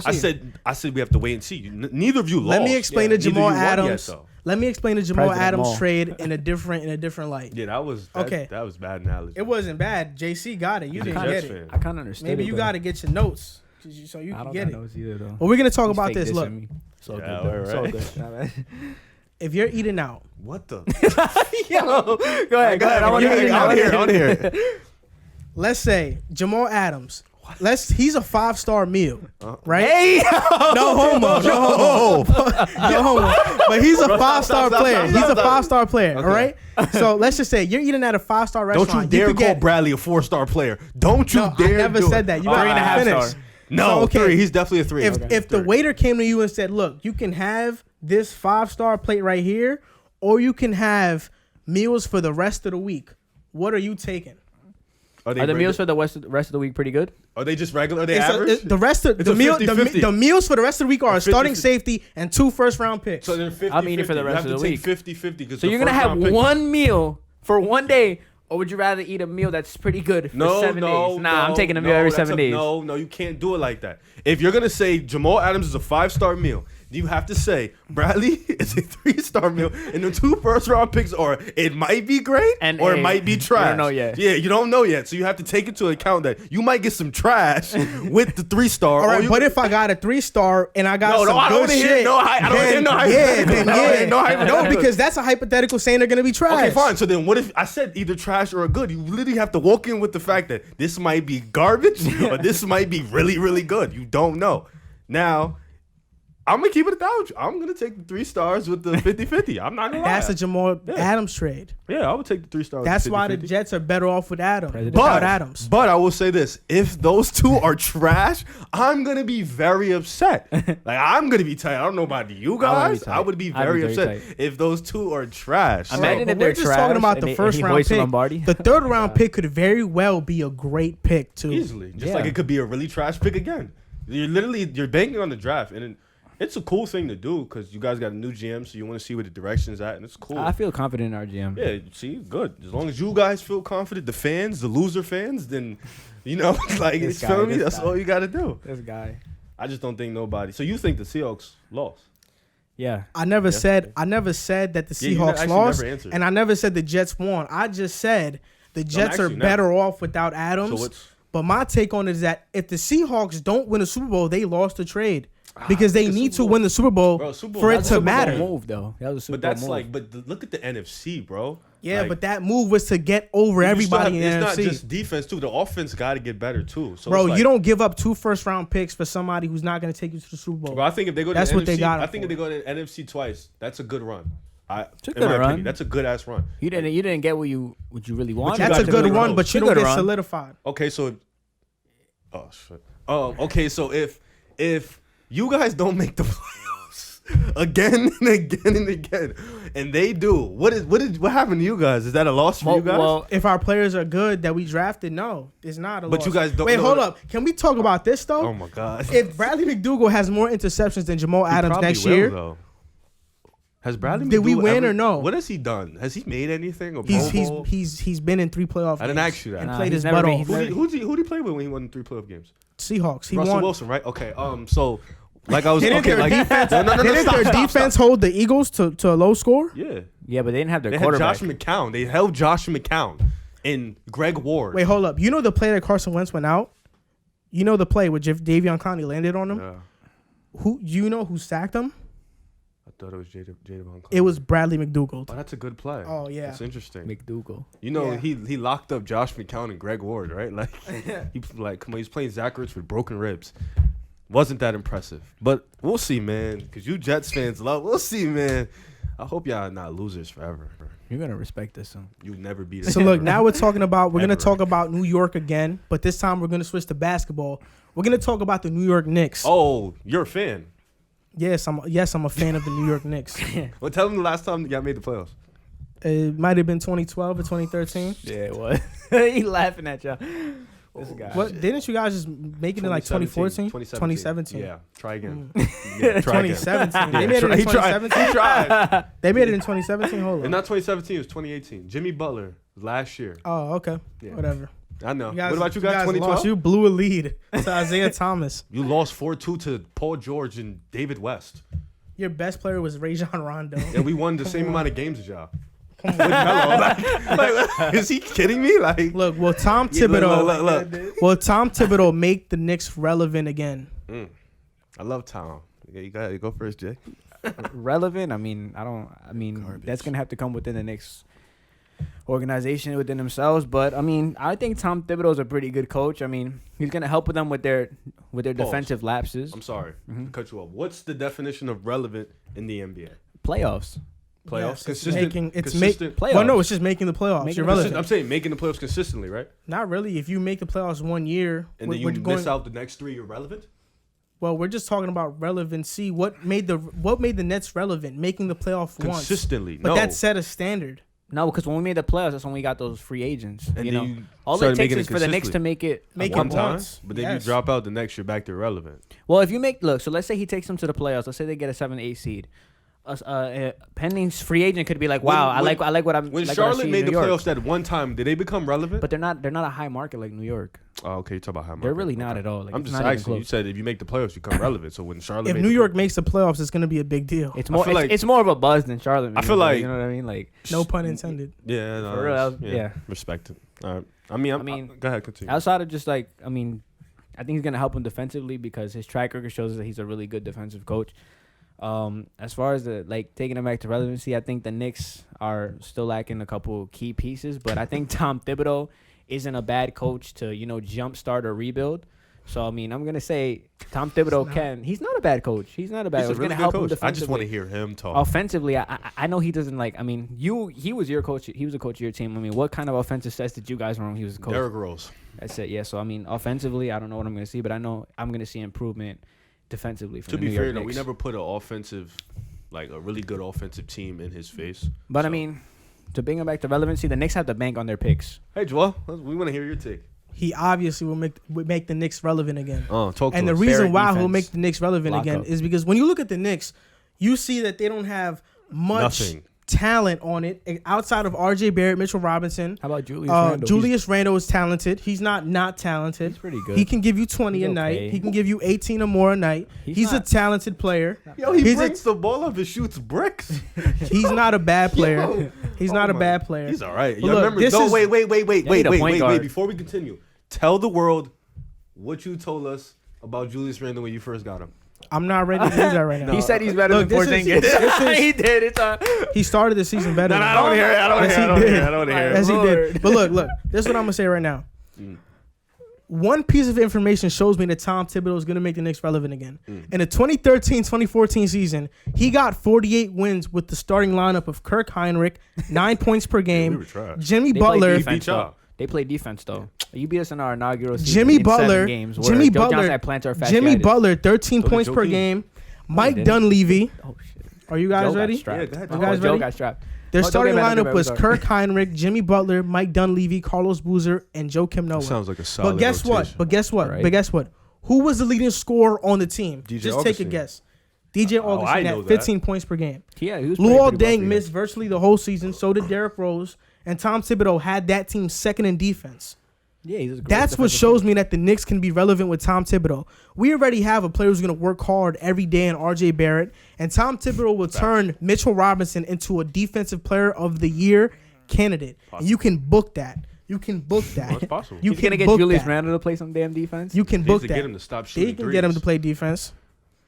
I said we have to wait and see. Neither of you lost. Let me explain to Jamal Adams. Let me explain the Jamal Adams trade in a different light. Yeah, that was bad analogy. It wasn't bad. JC got it. You didn't get it. I kind of understand. Maybe you got to get your notes so you can get it. I don't got notes either though. Well, we're gonna talk about this. Look, so good. If you're eating out, what the? Yo, go ahead. I want to hear it. I want to hear it. let's say Jamal Adams. He's a 5-star meal, right? Hey, No homo, no homo. But he's a 5-star player. He's a 5-star player, all right? So let's just say you're eating at a 5-star restaurant. Don't you dare call Bradley a 4-star player. Don't you dare. I never said that. You got 3.5 to finish. star. No, So, 3. He's definitely a 3. If the waiter came to you and said, "Look, you can have this 5-star plate right here, or you can have meals for the rest of the week," what are you taking? Are the meals for the rest of the week pretty good? Are they just regular? Are they It's average? the rest of It's the a meal. 50-50. The meals for the rest of the week are a 50-50. starting safety and 2 first-round picks. So then 50. I'm eating for the rest of the week. 50-50. So you're gonna have one meal for one day, or would you rather eat a meal that's pretty good for 7 days? Nah, I'm taking a meal every 7 days. No, you can't do it like that. If you're gonna say Jamal Adams is a 5-star meal, you have to say Bradley is a 3-star meal, and the 2 first-round picks are it might be great or it might be trash. You don't know yet. Yeah, you don't know yet, so you have to take into account that you might get some trash with the 3-star. All right, but if I got a 3-star and I got some good shit, no, because that's a hypothetical saying they're gonna be trash. Okay, fine. So then, what if I said either trash or good? You literally have to walk in with the fact that this might be garbage or this might be really, really good. You don't know. Now, I'm gonna keep it 1,000. I'm gonna take the 3 stars with the 50-50. I'm not gonna lie. That's a Jamal Adams trade. Yeah, I would take the 3 stars. That's with why the 50-50. Jets are better off with without Adams. But I will say this: if those 2 are trash, I'm gonna be very upset. I'm gonna be tight. I don't know about you guys. I would be very upset if those 2 are trash. Imagine But if they're we're just trash talking about and the first round pick. Lombardi. The 3rd round pick could very well be a great pick too. Easily, just like it could be a really trash pick again. You're banking on the draft, and it's a cool thing to do because you guys got a new GM, so you want to see where the direction's at, and it's cool. I feel confident in our GM. Yeah, see, good. As long as you guys feel confident, the fans, the loser fans, then like it's feel me. That's all you got to do. This guy. I just don't think nobody. So you think the Seahawks lost? Yeah. I never said that the you Seahawks actually lost, never answered. and I never said the Jets won. I just said the Jets are actually, better off without Adams. So what's But my take on it is that if the Seahawks don't win a Super Bowl, they lost the trade because they need to win the Super Bowl, for it to matter. Move though. That was a Super Bowl move. look at the NFC, bro. Yeah, but that move was to get over everybody in the It's NFC. not just defense too. The offense got to get better too. So Bro, you don't give up 2 first-round picks for somebody who's not going to take you to the Super Bowl. Bro, I think if they go to That's the what NFC, they got I him think for. if they go to the NFC twice, that's a good run. It's a In good my run. opinion, that's a good ass run. You didn't get what you really wanted. you That's got a to good really run, close. but you It's a don't good get run. solidified. Okay, so oh shit. Oh, okay. So if you guys don't make the playoffs again and again and again, and they do, what happened to you guys? Is that a loss for you guys? Well, If our players are good that we drafted, no, it's not a But loss. you guys don't Wait, know hold that- up. Can we talk about this though? Oh my god. If Bradley McDougal has more interceptions than Jamal He Adams probably next will, year, though. Has Bradley? Did we McDougal win ever- or no? What has he done? Has he made anything? Or he's been in 3 playoff games. I didn't ask you that. And Nah, played he's his never butt been- off. he's Who'd he play with when he won 3 playoff games? Seahawks. He Russell won. Wilson, right? Okay. So like I was Didn't okay. their Like defense, no, didn't stop, their stop, defense stop. hold the Eagles to a low score? Yeah. yeah, but they didn't have their They had quarterback. Josh McCown. They held Josh McCown and Greg Ward. Wait, hold up. You know the play that Carson Wentz went out? You know the play where Davion Clowney landed on him? Yeah. Who sacked him? I thought it was Jada Von It was Bradley McDougal. Oh, that's a good play. Oh, yeah. That's interesting. McDougal. You know, Yeah. he locked up Josh McCown and Greg Ward, right? Like come on, he's playing Zach Ertz with broken ribs. Wasn't that impressive. But we'll see, man. Because you Jets fans we'll see, man. I hope y'all are not losers forever. You're gonna respect this one. You never beat us. So look, now we're talking about we're gonna Ever. talk about New York again, but this time we're gonna switch to basketball. We're gonna talk about the New York Knicks. Oh, you're a fan. Yes, I'm a fan of the New York Knicks. Well, tell them the last time y'all made the playoffs. It might have been 2012 or 2013. Yeah, it was. He laughing at y'all. This guy. What didn't you guys just make it in like 2014? 2017. Yeah, try again. Yeah, try again. 2017. They Yeah, made it in he tried. 2017. He tried. They made it in 2017. Hold And on. not 2017, it was 2018. Jimmy Butler last year. Oh, okay. Yeah. Whatever. I know. You guys, What about you guys? lost. 2012. You blew a lead to Isaiah Thomas. You lost 4-2 to Paul George and David West. Your best player was Rajon Rondo. And we won the same amount of games as y'all. With Melo. Like, is he kidding me? Like, Look, will Tom Yeah, Thibodeau look. will Tom Thibodeau make the Knicks relevant again? I love Tom. Yeah, you go first, Jay. Relevant? I mean, that's gonna have to come within the next organization within themselves. But I mean, I think Tom Thibodeau is a pretty good coach. I mean, he's gonna help them with their defensive lapses. I'm sorry to cut you off. What's the definition of relevant in the NBA? Playoffs. Playoffs, Yes, consistent playoffs. Well, no, it's just making the playoffs. Making You're the relevant. I'm saying making the playoffs consistently, right? Not really. If you make the playoffs one year, And then you miss out the next 3, you're relevant. Well, we're just talking about relevancy. What made the Nets relevant? Making the playoff Consistently. once. But that set a standard. No, because when we made the playoffs, that's when we got those free agents. And you then know, you all it started takes making is it for the Knicks to consistently. Make one it time, once. but then Yes. you drop out the next, you're back to relevant. Well, if you so let's say he takes them to the playoffs. Let's say they get a 7-8 seed. Pending free agent could be like, wow, I like what I'm. When like Charlotte what I see made in the New York. playoffs that one time, did they become relevant? But they're not a high market like New York. Oh, okay, you talk about high market. They're really not at all. Like, I'm it's just not even asking. You close. said if you make the playoffs, you become relevant. So when Charlotte, If made New the York playoffs- makes the playoffs, it's going to be a big deal. It's more. feel It's more of a buzz than Charlotte. I feel like- you know what I mean. Like No pun intended. yeah, no, For real, yeah, yeah. respect it. All right, I mean, go ahead, continue. outside of just like, I mean, I think he's gonna help him defensively because his track record shows that he's a really good defensive coach. As far as taking it back to relevancy, I think the Knicks are still lacking a couple key pieces, but I think Tom Thibodeau isn't a bad coach to jumpstart a rebuild. So I mean, I'm gonna say Tom Thibodeau can. He's not a bad coach. He's not a bad. He's a He's really gonna good help him coach. defensively. I just want to hear him talk. Offensively, I know he doesn't like. I mean, he was your coach. He was a coach of your team. I mean, what kind of offensive sets did you guys run when he was a coach? Derrick Rose. That's it. Yeah. So I mean, offensively, I don't know what I'm going to see, but I know I'm going to see improvement defensively. From To the be New fair, York though, we Knicks. never put a really good offensive team in his face. But So- I mean, to bring it back to relevancy, the Knicks have to bank on their picks. Hey, Joel, we want to hear your take. He obviously will make the Knicks relevant again. Talk to And the us. reason Fair why he'll defense. make the Knicks relevant Lock again up. is because when you look at the Knicks, you see that they don't have much Nothing. talent on it outside of R.J. Barrett, Mitchell Robinson. How about Julius Randle? Julius Randle is talented. He's not talented. He's pretty good. He can give you 20 He's a night. okay. He can give you 18 or more a night. He's a not- talented player. Yo, he He's a- brings the ball up and shoots bricks. He's not a bad player. Yo. He's Oh not a my- bad player. He's all right. But Yo, look, remember, this is- wait. need a point guard. Before we continue, tell the world what you told us about Julius Randle when you first got him. I'm not ready to do that right now. He said he's better Look, than this Porzingis. is- He did. It's He started the season better. than I don't want to hear it. I don't want to Yes, hear it. I he don't did. hear it. I don't want to hear it. Yes, he Lord. did. But look, this is what I'm gonna say right now. One piece of information shows me that Tom Thibodeau is gonna make the Knicks relevant again. In the 2013-2014 season, he got 48 wins with the starting lineup of Kirk Heinrich, 9 points per we game, were trash. Jimmy They played Butler, defense, y'all. though. They played defense though. You beat us in our inaugural season Jimmy in Butler, 7 games. where Jimmy Joe Butler, Johnson had plantar fasciitis. Jimmy Butler, 13 So did points per Joakim. game. Mike didn't. Dunleavy. Oh shit. Are you guys Joe ready? Got strapped. Yeah, go ahead. Oh, You guys Joe ready? got strapped. Their Oh, starting don't get mad, lineup was sorry. Kirk Heinrich, Jimmy Butler, Mike Dunleavy, Carlos Boozer, and Joakim Noah. Sounds like a solid But guess what? rotation. But guess what? Right. But guess what? Who was the leading scorer on the team? DJ Just take a Augustine. guess. DJ I Augustine know had that. 15 points per game. Yeah, he was Luol pretty Deng buff, missed virtually the whole season. So did Derrick Rose. And Tom Thibodeau had that team second in defense. Yeah, he's a great That's what defensive shows coach. me that the Knicks can be relevant with Tom Thibodeau. We already have a player who's going to work hard every day in R.J. Barrett. And Tom Thibodeau will turn Mitchell Robinson into a defensive player of the year candidate. And you can book that. You can book that. It's possible. You He's can gonna get book Julius that. Randle to play some damn defense. You can Needs book to that. get him to stop They shooting can get him to threes. play defense.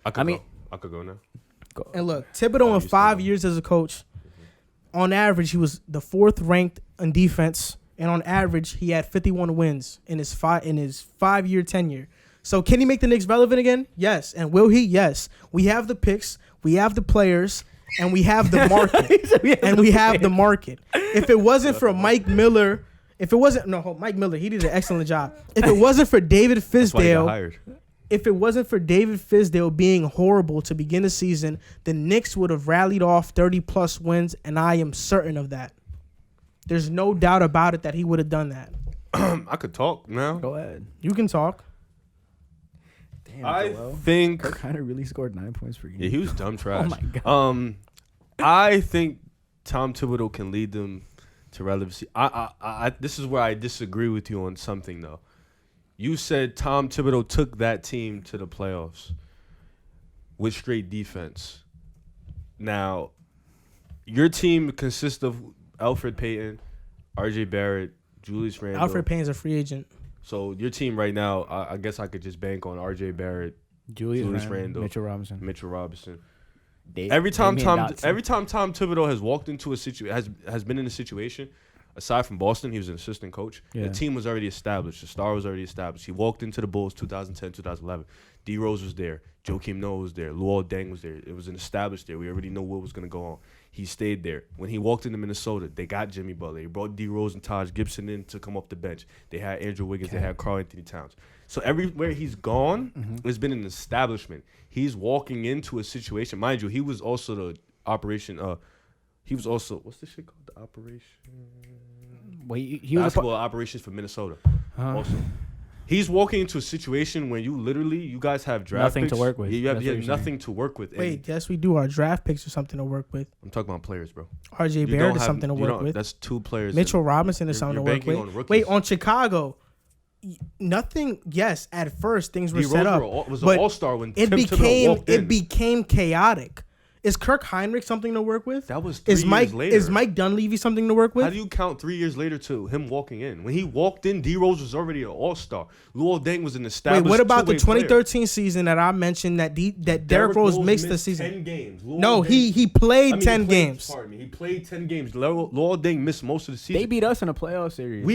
I mean- could go now. And look, Thibodeau in 5 years as a coach, on average, he was the 4th ranked in defense, and on average, he had 51 wins in his 5-year tenure. So, can he make the Knicks relevant again? Yes. And will he? Yes. We have the picks, we have the players, and we have the market. The market. If it wasn't for Mike Miller, Mike Miller, he did an excellent job. If it wasn't for David That's why he got Fizdale. hired. If it wasn't for David Fizdale being horrible to begin the season, the Knicks would have rallied off 30-plus wins, and I am certain of that. There's no doubt about it that he would have done that. I could talk now. Go ahead. You can talk. Damn, I Joel. think Kirk kind of really scored 9 points per game. yeah, he was dumb trash. Oh my god. I think Tom Thibodeau can lead them to relevancy. This is where I disagree with you on something though. You said Tom Thibodeau took that team to the playoffs with straight defense. Now, your team consists of Alfred Payton, R.J. Barrett, Julius Randle. Alfred Payne's a free agent. So your team right now, I guess I could just bank on R.J. Barrett, Julius Randle, Mitchell Robinson. Mitchell Robinson. Damian Every time Tom Dotson. Thibodeau has walked into a has been in a situation, aside from Boston, he was an assistant coach. Yeah. The team was already established. The star was already established. He walked into the Bulls 2010, 2011. D Rose was there. Joakim Noah was there. Luol Deng was there. It was an established there. We already know what was going to go on. He stayed there. When he walked into Minnesota, they got Jimmy Butler. They brought D Rose and Taj Gibson in to come off the bench. They had Andrew Wiggins. They had Karl Anthony Towns. So everywhere he's gone, it's been an establishment. He's walking into a situation. Mind you, he was also the operation. He was also, what's this shit called? The operation? Well, he was basketball operations for Minnesota. Also, he's walking into a situation where you guys have draft Nothing picks. to work with. You have That's what you're nothing to work with. Wait, yes, we do. Our draft picks are something to work with. I'm talking about players, bro. RJ You Barrett don't is have- something to you work don't- with. That's two players. Mitchell Robinson is something you're to work banking with. on rookies. Wait, on Chicago, nothing. Yes, at first things were D set Rose up, was an but all-star when it Tim Thibodeau walked in. became chaotic. Is Kirk Heinrich something to work with? That was 3 Is years later. Is Mike Dunleavy something to work with? How do you count 3 years later to him walking in? When he walked in, D Rose was already an all-star. Luol Deng was an established. Wait, what about the two-way player. 2013 season that I mentioned that Derrick Rose missed the season? 10 games. Luol No, Deng- he played 10 games. Pardon me. He played 10 games. Luol Deng missed most of the season. They beat us in a playoff series.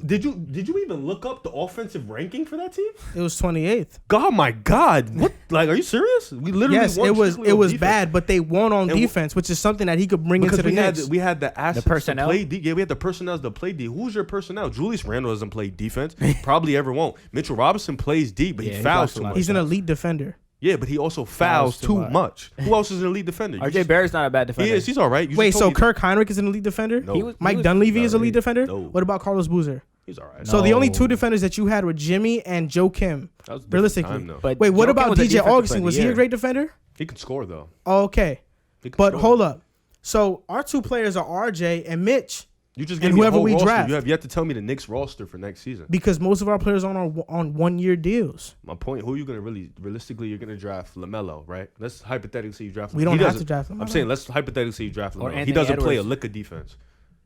Did you even look up the offensive ranking for that team? It was 28th. God, my God! What? Like, are you serious? We literally Yes, won it was strictly on defense. bad, but they won on And defense, which is something that he could bring Because into the Knicks. we had the assets personnel? to play D. Yeah, we had the personnel to play D. Who's your personnel? Julius Randle doesn't play defense. Probably ever won't. Mitchell Robinson plays D, but Yeah, he he fouls blocks too a lot. much. He's an elite defender. Yeah, but he also fouls too much. Who else is an elite defender? RJ Barrett's not a bad defender. He is. He's all right. You Wait, just so told me Kirk Heinrich is an elite defender? No. Mike Dunleavy is not an elite elite. defender? No. What about Carlos Boozer? he's all right. So the only No. two defenders that you had were Jimmy and Joe Kim. That was a different Realistically. time, though. But Wait, what Joakim about was a DJ defensive Augustin? player. Was he a Yeah. great defender? He could score though. Oh, okay. He could But score. hold up. So our two players are RJ and Mitch You just and gave me a whoever whole we roster. draft. You have yet to tell me the Knicks roster for next season. because most of our players are on 1-year deals. My point: who are you gonna realistically? You're gonna draft LaMelo, right? Let's hypothetically say you draft. We don't he have to doesn't- draft I'm LaMelo. saying let's hypothetically say you draft Or LaMelo. He Anthony doesn't play a Edwards. lick of defense.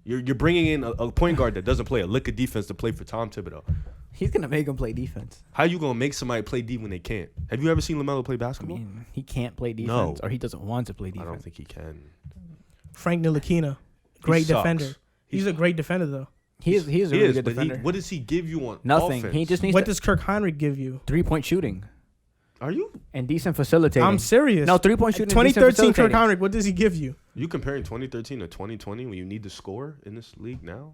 You're bringing in a point guard that doesn't play a lick of defense to play for Tom Thibodeau. He's gonna make him play defense. How you gonna make somebody play D when they can't? Have you ever seen LaMelo play I basketball? mean, he can't play defense, No. or he doesn't want to play I defense. don't think he can. Frank Ntilikina, great sucks. defender. He's a great defender though. He is a He really is, good but defender. what does he give you on Nothing. offense? He just needs What does Kirk Heinrich give you? 3-point shooting Are you and decent facilitating. I'm serious. No, 3-point shooting. and decent 2013 Kirk facilitating. Heinrich, what does he give you? comparing 2013 to 2020 when you need to score in this league now?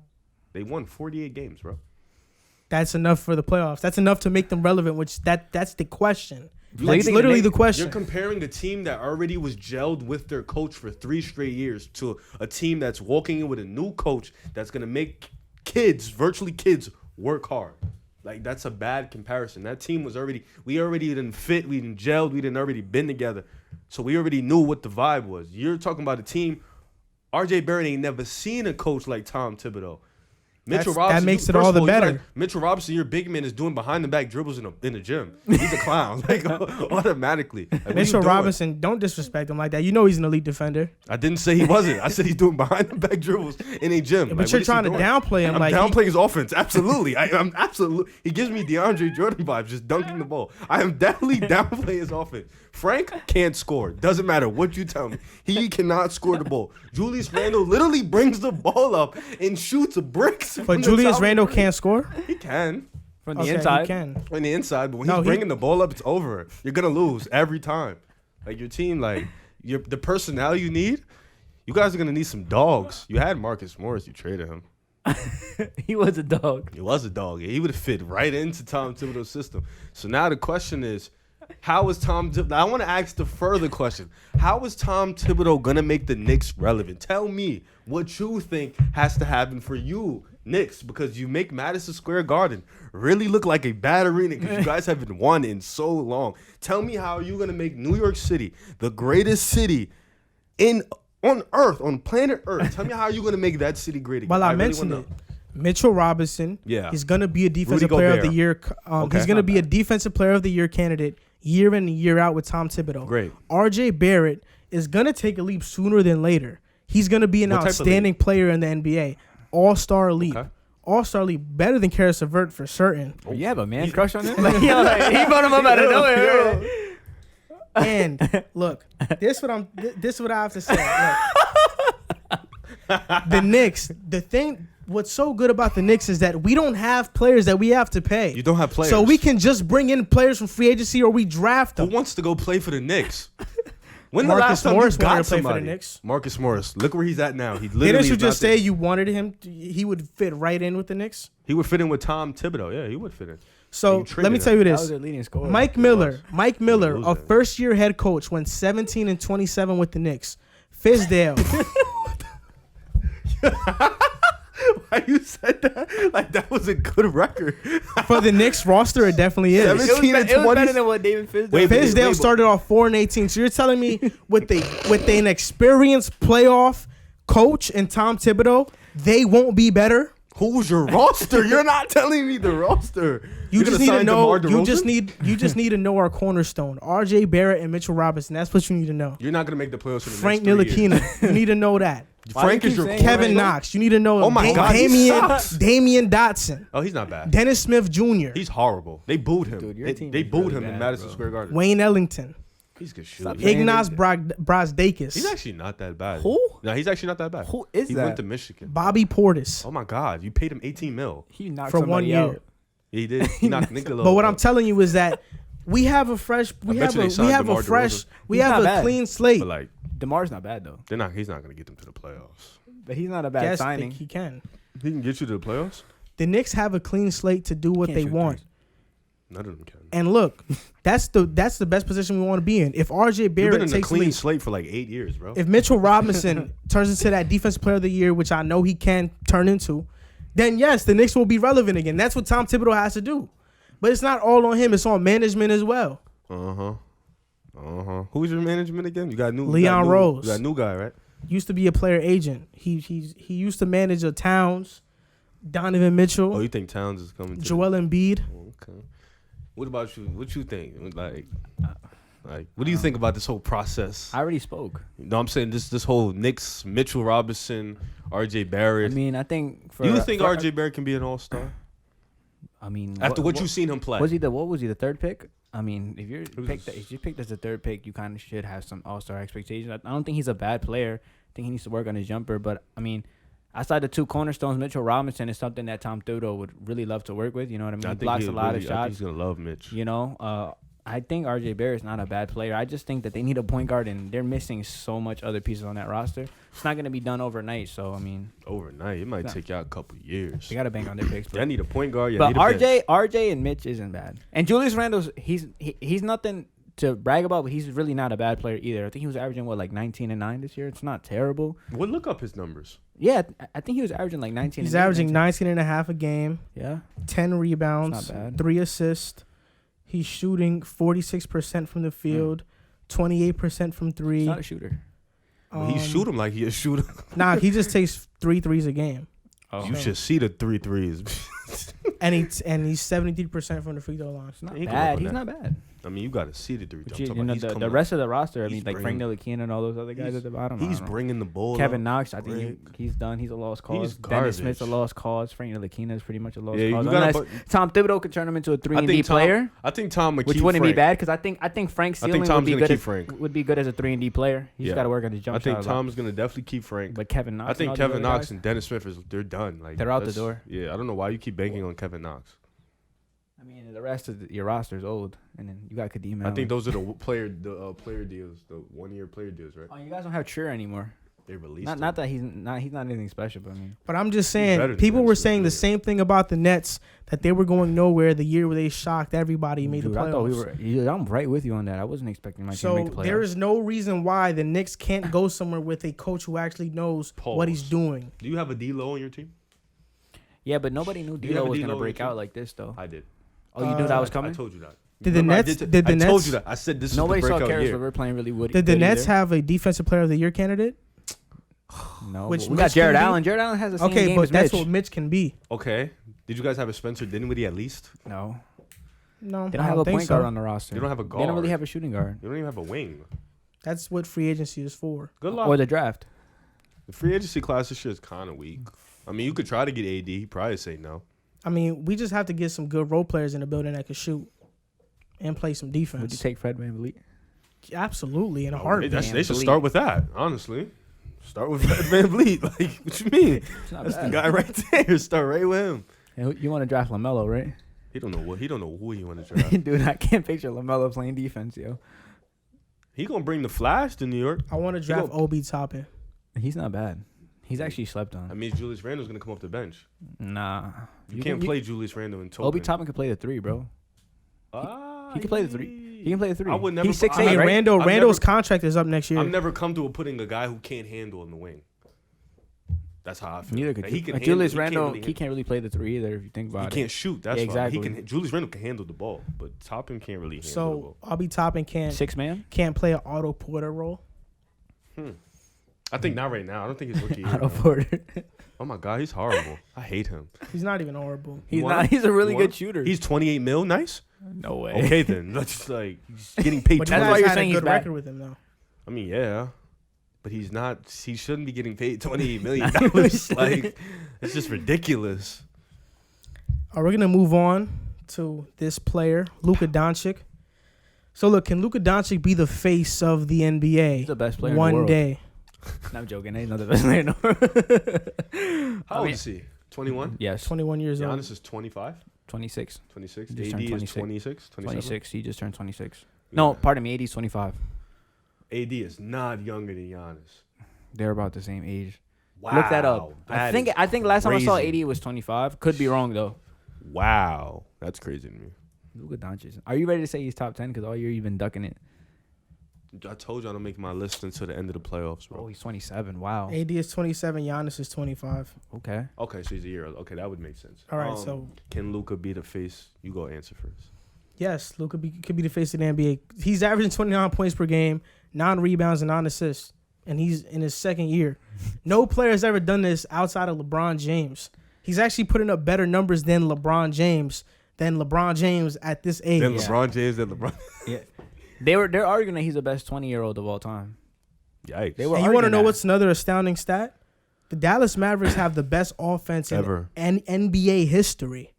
They won 48 games, bro. That's enough for the playoffs. That's enough to make them relevant, which that's the question. You That's think literally the the question. You're comparing a team that already was gelled with their coach for 3 straight years to a team that's walking in with a new coach that's going to make virtually kids, work hard. Like, that's a bad comparison. That team was we already didn't fit, we didn't gelled, we didn't already been together. So we already knew what the vibe was. You're talking about a team, RJ Barrett ain't never seen a coach like Tom Thibodeau. That makes it all the better. Mitchell Robinson, your big man, is doing behind the back dribbles in the gym. He's a clown, like automatically. Like, what Mitchell you doing? Robinson, don't disrespect him like that. You know he's an elite defender. I didn't say he wasn't. I said he's doing behind the back dribbles in a gym. But Like, you're what is he trying to doing? downplay him. I'm like downplaying his offense. Absolutely. I'm absolutely. He gives me DeAndre Jordan vibes, just dunking the ball. I am definitely downplaying his offense. Frank can't score. Doesn't matter what you tell me. He cannot score the ball. Julius Randle literally brings the ball up and shoots bricks. But from the Julius top. Randle can't score. He can from the Okay, inside. he can. on the inside, but when No, he's he- bringing the ball up, it's over. You're gonna lose every time. Like, your team, like the personnel you need. You guys are gonna need some dogs. You had Marcus Morris. You traded him. He was a dog. He was a dog. He would have fit right into Tom Thibodeau's system. So now the question is, how is Tom Thibodeau? I want to ask the further question. How is Tom Thibodeau going to make the Knicks relevant? Tell me what you think has to happen for you, Knicks, because you make Madison Square Garden really look like a bad arena because you guys haven't won in so long. Tell me how you're going to make New York City the greatest city on Earth, on planet Earth. Tell me how you're going to make that city great again. Well, I really mentioned wanna it. know. Mitchell Robinson. Yeah. He's gonna be a defensive Rudy player of Gobert. the year. Okay. He's gonna Not be a bad. defensive player of the year candidate year in and year out with Tom Thibodeau. Great. RJ Barrett is gonna take a leap sooner than later. He's gonna be an What type of outstanding player in the NBA. All-star leap. Okay. All-star leap. Better than Karis LeVert for certain. You have a man crush on him? Like, yo, like, he brought him up out of nowhere. And look, this is what I have to say. Look. The Knicks, what's so good about the Knicks is that we don't have players that we have to pay. You don't have players. So we can just bring in players from free agency or we draft them. Who wants to go play for the Knicks? When the Marcus last time Morris you got wanted to play for somebody? the Knicks. Marcus Morris. Look where he's at now. He literally Didn't you is just not there. say you wanted him? He would fit right in with the Knicks. He would fit in with Tom Thibodeau. Yeah, he would fit in. So You triggered let me tell you That was this: their leading scorer. Mike Miller, was a it? first-year head coach, went 17-27 with the Knicks. Fizdale, Why you said that? Like that was a good record. for the Knicks roster, it definitely is. 17 and 20. better than what David Fizdale Wait, did. Fizdale started off 4-18. So you're telling me with an experienced playoff coach and Tom Thibodeau, they won't be better? Who's your roster? You're not telling me the roster. You You're just gonna need to sign know. DeMar You DeRozan? just need to know our cornerstone: R.J. Barrett and Mitchell Robinson. That's what you need to know. You're not gonna make the playoffs for the Frank next 3 years. Ntilikina. You need to know that. Why Frank do you is your keep saying Kevin cornerstone? Knox. You need to know. Oh my God, he sucks. Damian Dotson. Oh, he's not bad. Dennis Smith Jr. He's horrible. They booed him. Dude, your they team they is booed really him in bad, Madison bro. Square Garden. Wayne Ellington. He's good Stop shooter. saying Ignaz it. Brazdeikis. He's actually not that bad. Who? No, he's actually not that bad. Who is he that? went to Michigan. Bobby Portis. Oh my God, you paid him 18 mil. He knocked For 1 somebody year. out. Yeah, he did. He knocked Nikola. But what I'm telling you is that we have a fresh, I bet you they signed DeMar DeRozan. we He's have not a bad. clean slate. But like, DeMar's not bad though. he's not gonna get them to the playoffs. But he's not a bad Yes, signing. he can. He can get you to the playoffs. The Knicks have a clean slate to do what Can't they shoot want. threes. None of them can. And look, that's the best position we want to be in. If R.J. You've been Barrett in a takes clean lead, slate for like 8 years, bro. if Mitchell Robinson turns into that defensive player of the year, which I know he can turn into, then yes, the Knicks will be relevant again. That's what Tom Thibodeau has to do. But it's not all on him. It's on management as well. Who's your management again? You got Leon Rose. You got a new guy, right? Used to be a player agent. He used to manage the Towns, Donovan Mitchell, Oh, you think Towns is coming? Joel Embiid. Okay. What about you? What you think? Like, what do you think about this whole process? I already spoke. No, I'm saying this whole Knicks, Mitchell Robinson, R.J. I Barrett. mean, I think for Do you think for- R.J. Barrett can be an All-Star I mean, after what you've seen him play? was he the third pick? I mean, if you're was picked, his- if you picked as the third pick, you kind of should have some all-star expectations. I don't think he's a bad player. I think he needs to work on his jumper. But I mean, outside the two cornerstones, Mitchell Robinson is something that Tom Thibodeau would really love to work with. You know what I mean? I He think blocks a lot of I think shots. he's gonna love Mitch. You know, I think R.J. Barrett's not a bad player. I just think that they need a point guard, and they're missing so much other pieces on that roster. It's not going to be done overnight. So I mean, Overnight, it might Yeah. take y'all a couple years. they got to bank on their picks. Y'all need a point guard. But Need a bench. RJ and Mitch isn't bad. And Julius Randle's he's nothing to brag about, but he's really not a bad player either. I think he was averaging 19 and 9 this year. It's not terrible. What? Look up his numbers. Yeah, I think he was averaging like 19. He's and 8, averaging 19 and a half a game, Yeah, 10 rebounds, It's not bad. 3 assists. He's shooting 46% from the field, 28% from he's three. not a shooter. He shoot him like he a shooter. Nah, he just takes 3 threes a game. You should see the 3 threes. And he's 73% from the free throw line. It's not He can work bad. on He's that. not bad. I mean, you got to see the 3. But the rest of the roster, I mean, like Frank bringing- Ntilikina and all those other guys he's- at the bottom. I He's don't know. bringing the ball. Kevin up. Knox, I think Frank. he's done. He's a lost cause. He's Dennis Smith's a garbage. lost cause. Frank Ntilikina is pretty much a lost Yeah, cause. you gotta Unless Tom Thibodeau could turn him into a 3 I and D think Tom- player. I think Tom would Which keep wouldn't Frank. be bad because I think Frank's I think ceiling would Tom's be gonna good. keep As, Frank. would be good as a 3 and D player. He's Yeah. got to work on his jump I think shot a lot. Tom's gonna definitely keep Frank. But Kevin Knox, I think and all these Kevin other Knox guys, and Dennis Smith they're done. Like They're out the that's- door. Yeah, I don't know why you keep banking on Kevin Knox. I mean, the rest of your roster is old, and then you got Kadeem. I think those are the player deals, the 1-year player deals, right? Oh, you guys don't have Trier anymore. They released. Not him. that he's not anything special, but I mean, But I'm just better saying, than people were Dennis saying the Smith. same thing about the Nets, that they were going nowhere the year where they shocked everybody and made dude, the playoffs. I thought we were. Yeah, I'm right with you on that. I wasn't expecting my team to So make the playoffs. there is no reason why the Knicks can't go somewhere with a coach who actually knows what he's Pause. doing. Do you have a D-Lo on your team? Yeah, but nobody knew Do you have D'Lo a was D'Lo gonna on your break team? out like this, though. I did. Oh, you knew that was I coming. told you that. Did the Remember, Nets- did the I told Nets- you that. I said this Nobody is the saw breakout Karis year. LeVert playing really woody. Did the good Nets either. have a defensive player of the year candidate? No, which we got Mitch Jared can be? Allen. Jared Allen has the same Okay, game but as that's Mitch. what Mitch can be. Okay. Did you guys have a Spencer Dinwiddie at least? No, No, they I don't have a think point so. guard on the roster. They don't have a They don't really guard. have a shooting guard You don't even have a wing. That's what free agency is for. Good luck. or the draft. The free agency class this year is kind of weak. I mean, you could try to get AD. He'd probably say no. I mean, we just have to get some good role players in the building that can shoot and play some defense. Would you take Fred VanVleet? Absolutely, in a Oh, heartbeat. they should start with that, honestly. Start with Van Vliet. Like, what you mean? It's not That's bad. the guy right there. Start right with him. Hey, you want to draft LaMelo, right? He don't know who he want to draft. Dude, I can't picture LaMelo playing defense, yo. He gonna bring the Flash to New York. I want to draft Obi Toppin. He's not bad. He's actually slept on. That means Julius Randle's gonna come off the bench. Nah. You can't play Julius Randle and Tobin. Obi Toppin could play the 3, bro. He can play the 3. He can play the 3. I would never. He's 6'8", Hey, right? Randall's contract is up next year. I'm never comfortable putting a guy who can't handle in the wing. That's how I feel. Neither could Like, he can Julius handle, Randle. He can't really play the 3 either. If you think about it, he can't shoot. That's Yeah, why exactly. Julius Randle can handle the ball, but Toppin can't really handle the So ball. Obi Toppin 6 man. can't play an Otto Porter role. I think not right now. I don't think he's rookie year. Otto man. Porter. Oh my god, he's horrible. I hate him. He's not even horrible. He's want not. him? He's a really You want good shooter. He's 28 mil. Nice. No way. Okay then. That's just like he's getting paid. But you That's why guys you're had saying a he's good bad. record with him though. I mean, yeah, but he's not. He shouldn't be getting paid $28 million. Like, it's just ridiculous. All right, we're gonna move on to this player, Luka Doncic. So look, can Luka Doncic be the face of the NBA He's the best player in the one world. day? No, I'm joking. He's not the best player in the world. How old is he? 21. Yes. 21 years old. Giannis is 25, 26. 26. Just AD turned is 26. 26, 27. 26. He just turned 26. No, pardon me. 80's 25. AD is not younger than Giannis. They're about the same age. Wow. Look that up. I think last time I saw crazy. 80 was 25. Could be wrong though. Wow, that's crazy to me. Luka Doncic. Are you ready to say he's top 10? Because all year you've been ducking it. I told you I don't make my list until the end of the playoffs, bro. Oh, he's 27. Wow. AD is 27. Giannis is 25. Okay. Okay, so he's a year old. Okay, that would make sense. All right, so can Luka be the face? You go answer first. yes, Luka could be the face of the NBA. He's averaging 29 points per game, 9 rebounds and 9 assists, and he's in his second year. No player has ever done this outside of LeBron James. He's actually putting up better numbers than LeBron James at this age. Then LeBron James, then LeBron. Yeah. They're arguing that he's the best 20-year-old of all time. Yikes. They were And you want to arguing know that. what's another astounding stat? The Dallas Mavericks have the best offense Ever. in NBA history,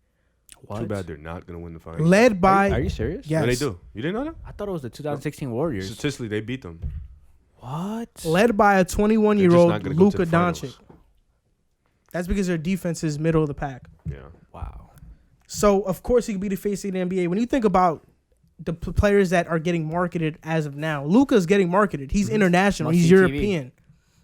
What? Too bad they're not going to win the finals. led by Are you serious? yes, No, they do. You didn't know that? I thought it was the 2016 Warriors. Statistically, they beat them. What? led by a They're just 21-year-old not gonna go to Luka the finals. Doncic. That's because their defense is middle of the pack. Yeah. Wow. So of course he could be the face of the NBA. When you think about the players that are getting marketed as of now, Luka's getting marketed. He's international. Must He's see TV. European,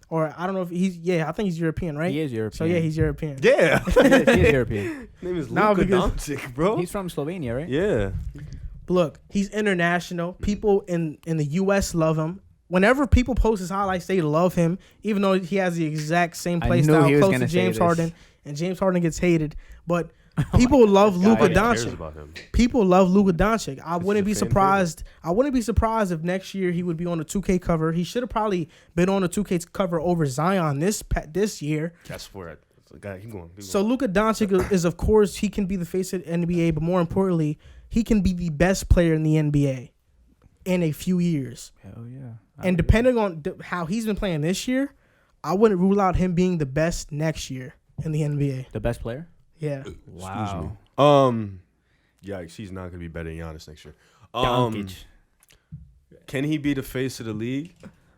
or I don't know if he's. Yeah, I think he's European, right? He is European. So yeah, he's European. Yeah. he is European. His name is No, Luka because- Doncic, bro. He's from Slovenia, right? Yeah. Look, he's international. People in the U.S. love him. Whenever people post his highlights, they love him, even though he has the exact same I play knew style he was close to gonna say James this. Harden, and James Harden gets hated. But people love Luka Nobody cares Doncic. about him. People love Luka Doncic. I This wouldn't is be a fan surprised. I wouldn't be surprised if next year he would be on the 2K cover. He should have probably been on the 2K cover over Zion this year. That's where keep going. Keep going. So Luka Doncic is, of course, he can be the face of the NBA, but more importantly, he can be the best player in the NBA in a few years. Hell yeah. And depending on how he's been playing this year, I wouldn't rule out him being the best next year in the NBA. The best player? Yeah. Wow. Yikes, he's not gonna be better than Giannis next year. Doncic. Can he be the face of the league?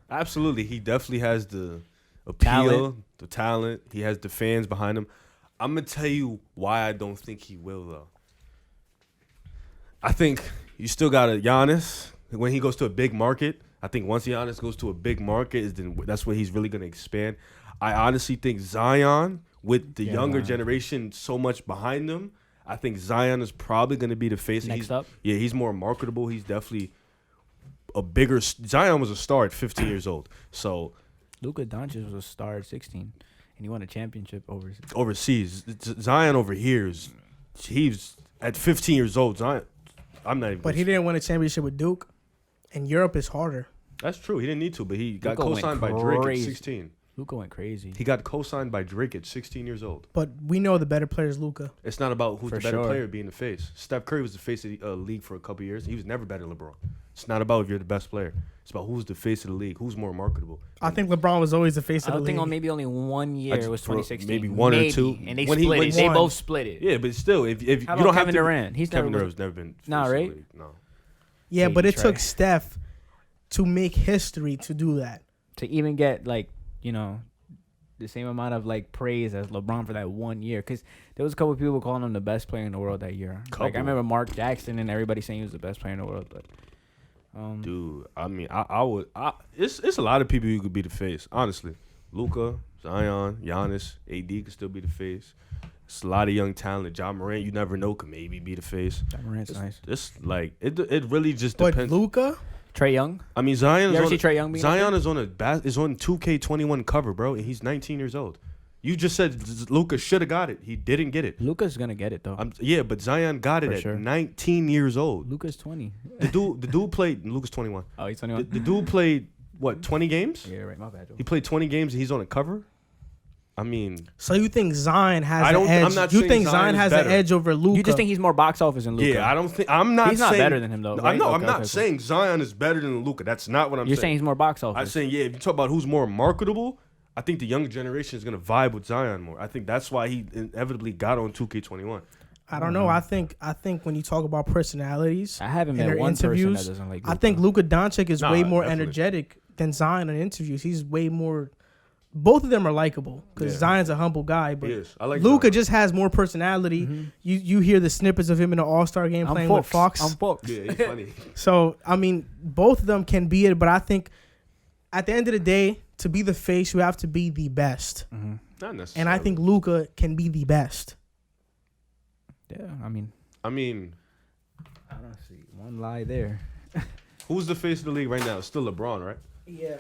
Absolutely. He definitely has the appeal, the talent. He has the fans behind him. I'm gonna tell you why I don't think he will though. I think you still got a Giannis when he goes to a big market. I think once Giannis goes to a big market, that's where he's really gonna expand. I honestly think Zion, with the younger Zion. generation so much behind him, I think Zion is probably gonna be the face. Next up? Yeah, he's more marketable. He's definitely a bigger. Zion was a star at 15 years old. So Luka Doncic was a star at 16, and he won a championship overseas, Zion over here he's at 15 years old. Zion, I'm not even. But he didn't win a championship with Duke, and Europe is harder. That's true. He didn't need to, but he got Luka went co-signed by Drake at crazy. 16. Luka went crazy. He got co-signed by Drake at 16 years old. But we know the better player is Luka. It's not about who's For the better sure. player being the face. Steph Curry was the face of the league for a couple years. He was never better than LeBron. It's not about if you're the best player. It's about who's the face of the league, who's more marketable. I think LeBron was always the face I of the don't think league. on maybe only 1 year just- it was for 2016. maybe one or two. And they When he split it. wins They one. both split it. Yeah, but still, if you How don't about have Kevin to, Durant? He's Kevin never. Durant's never been. Nah, face of the right? league. No. Yeah, Yeah, but you it try. took Steph to make history to do that. To even get like the same amount of like praise as LeBron for that 1 year. Because there was a couple of people calling him the best player in the world that year. Like I remember Mark Jackson and everybody saying he was the best player in the world. But dude, I mean, I would. It's a lot of people who could be the face. Honestly, Luka, Zion, Giannis, AD could still be the face. It's a lot of young talent. John Morant, you never know, could maybe be the face. John Morant's nice. It's like it really just But depends. Luka, Trae Young. I mean, Zion. You ever see Trae Young being Zion is on a is on 2K21 cover, bro, and he's 19 years old. You just said Luka should have got it. He didn't get it. Luka's gonna get it though. Yeah, but Zion got it For at sure. 19 years old. Luka's 20. The dude played. Luka's 21. Oh, he's 21. The dude played what 20 games? Yeah, right. My bad. Joe. He played 20 games and he's on a cover. I mean, so you think Zion has I an don't- edge? I'm not You saying think Zion Zion is has better. an edge over Luka? You just think he's more box office than Luka? yeah, I don't think. I'm not. He's not saying, better than him though. No, Right? I'm Okay, not okay, saying Zion is better than Luka. That's not what I'm You're saying. saying he's more box office. I'm saying if you talk about who's more marketable, I think the younger generation is gonna vibe with Zion more. I think that's why he inevitably got on 2K21. I don't know. I think when you talk about personalities, I haven't in met their one person that interviews, doesn't like. I think Luka Doncic is Nah, way more definitely. energetic than Zion in interviews. He's way more. Both of them are likable because Yeah. Zion's a humble guy, but He is. I like Luka Zion. just has more personality. Mm-hmm. You hear the snippets of him in the All-Star game I'm playing with Fox. I'm Fox. Yeah, he's funny. So I mean, both of them can be it, but I think at the end of the day, to be the face, you have to be the best, Mm-hmm. Not necessarily. and I think Luka can be the best. Yeah, I mean, I mean, I don't see one lie there. who's the face of the league right now? It's still LeBron, right? Yeah.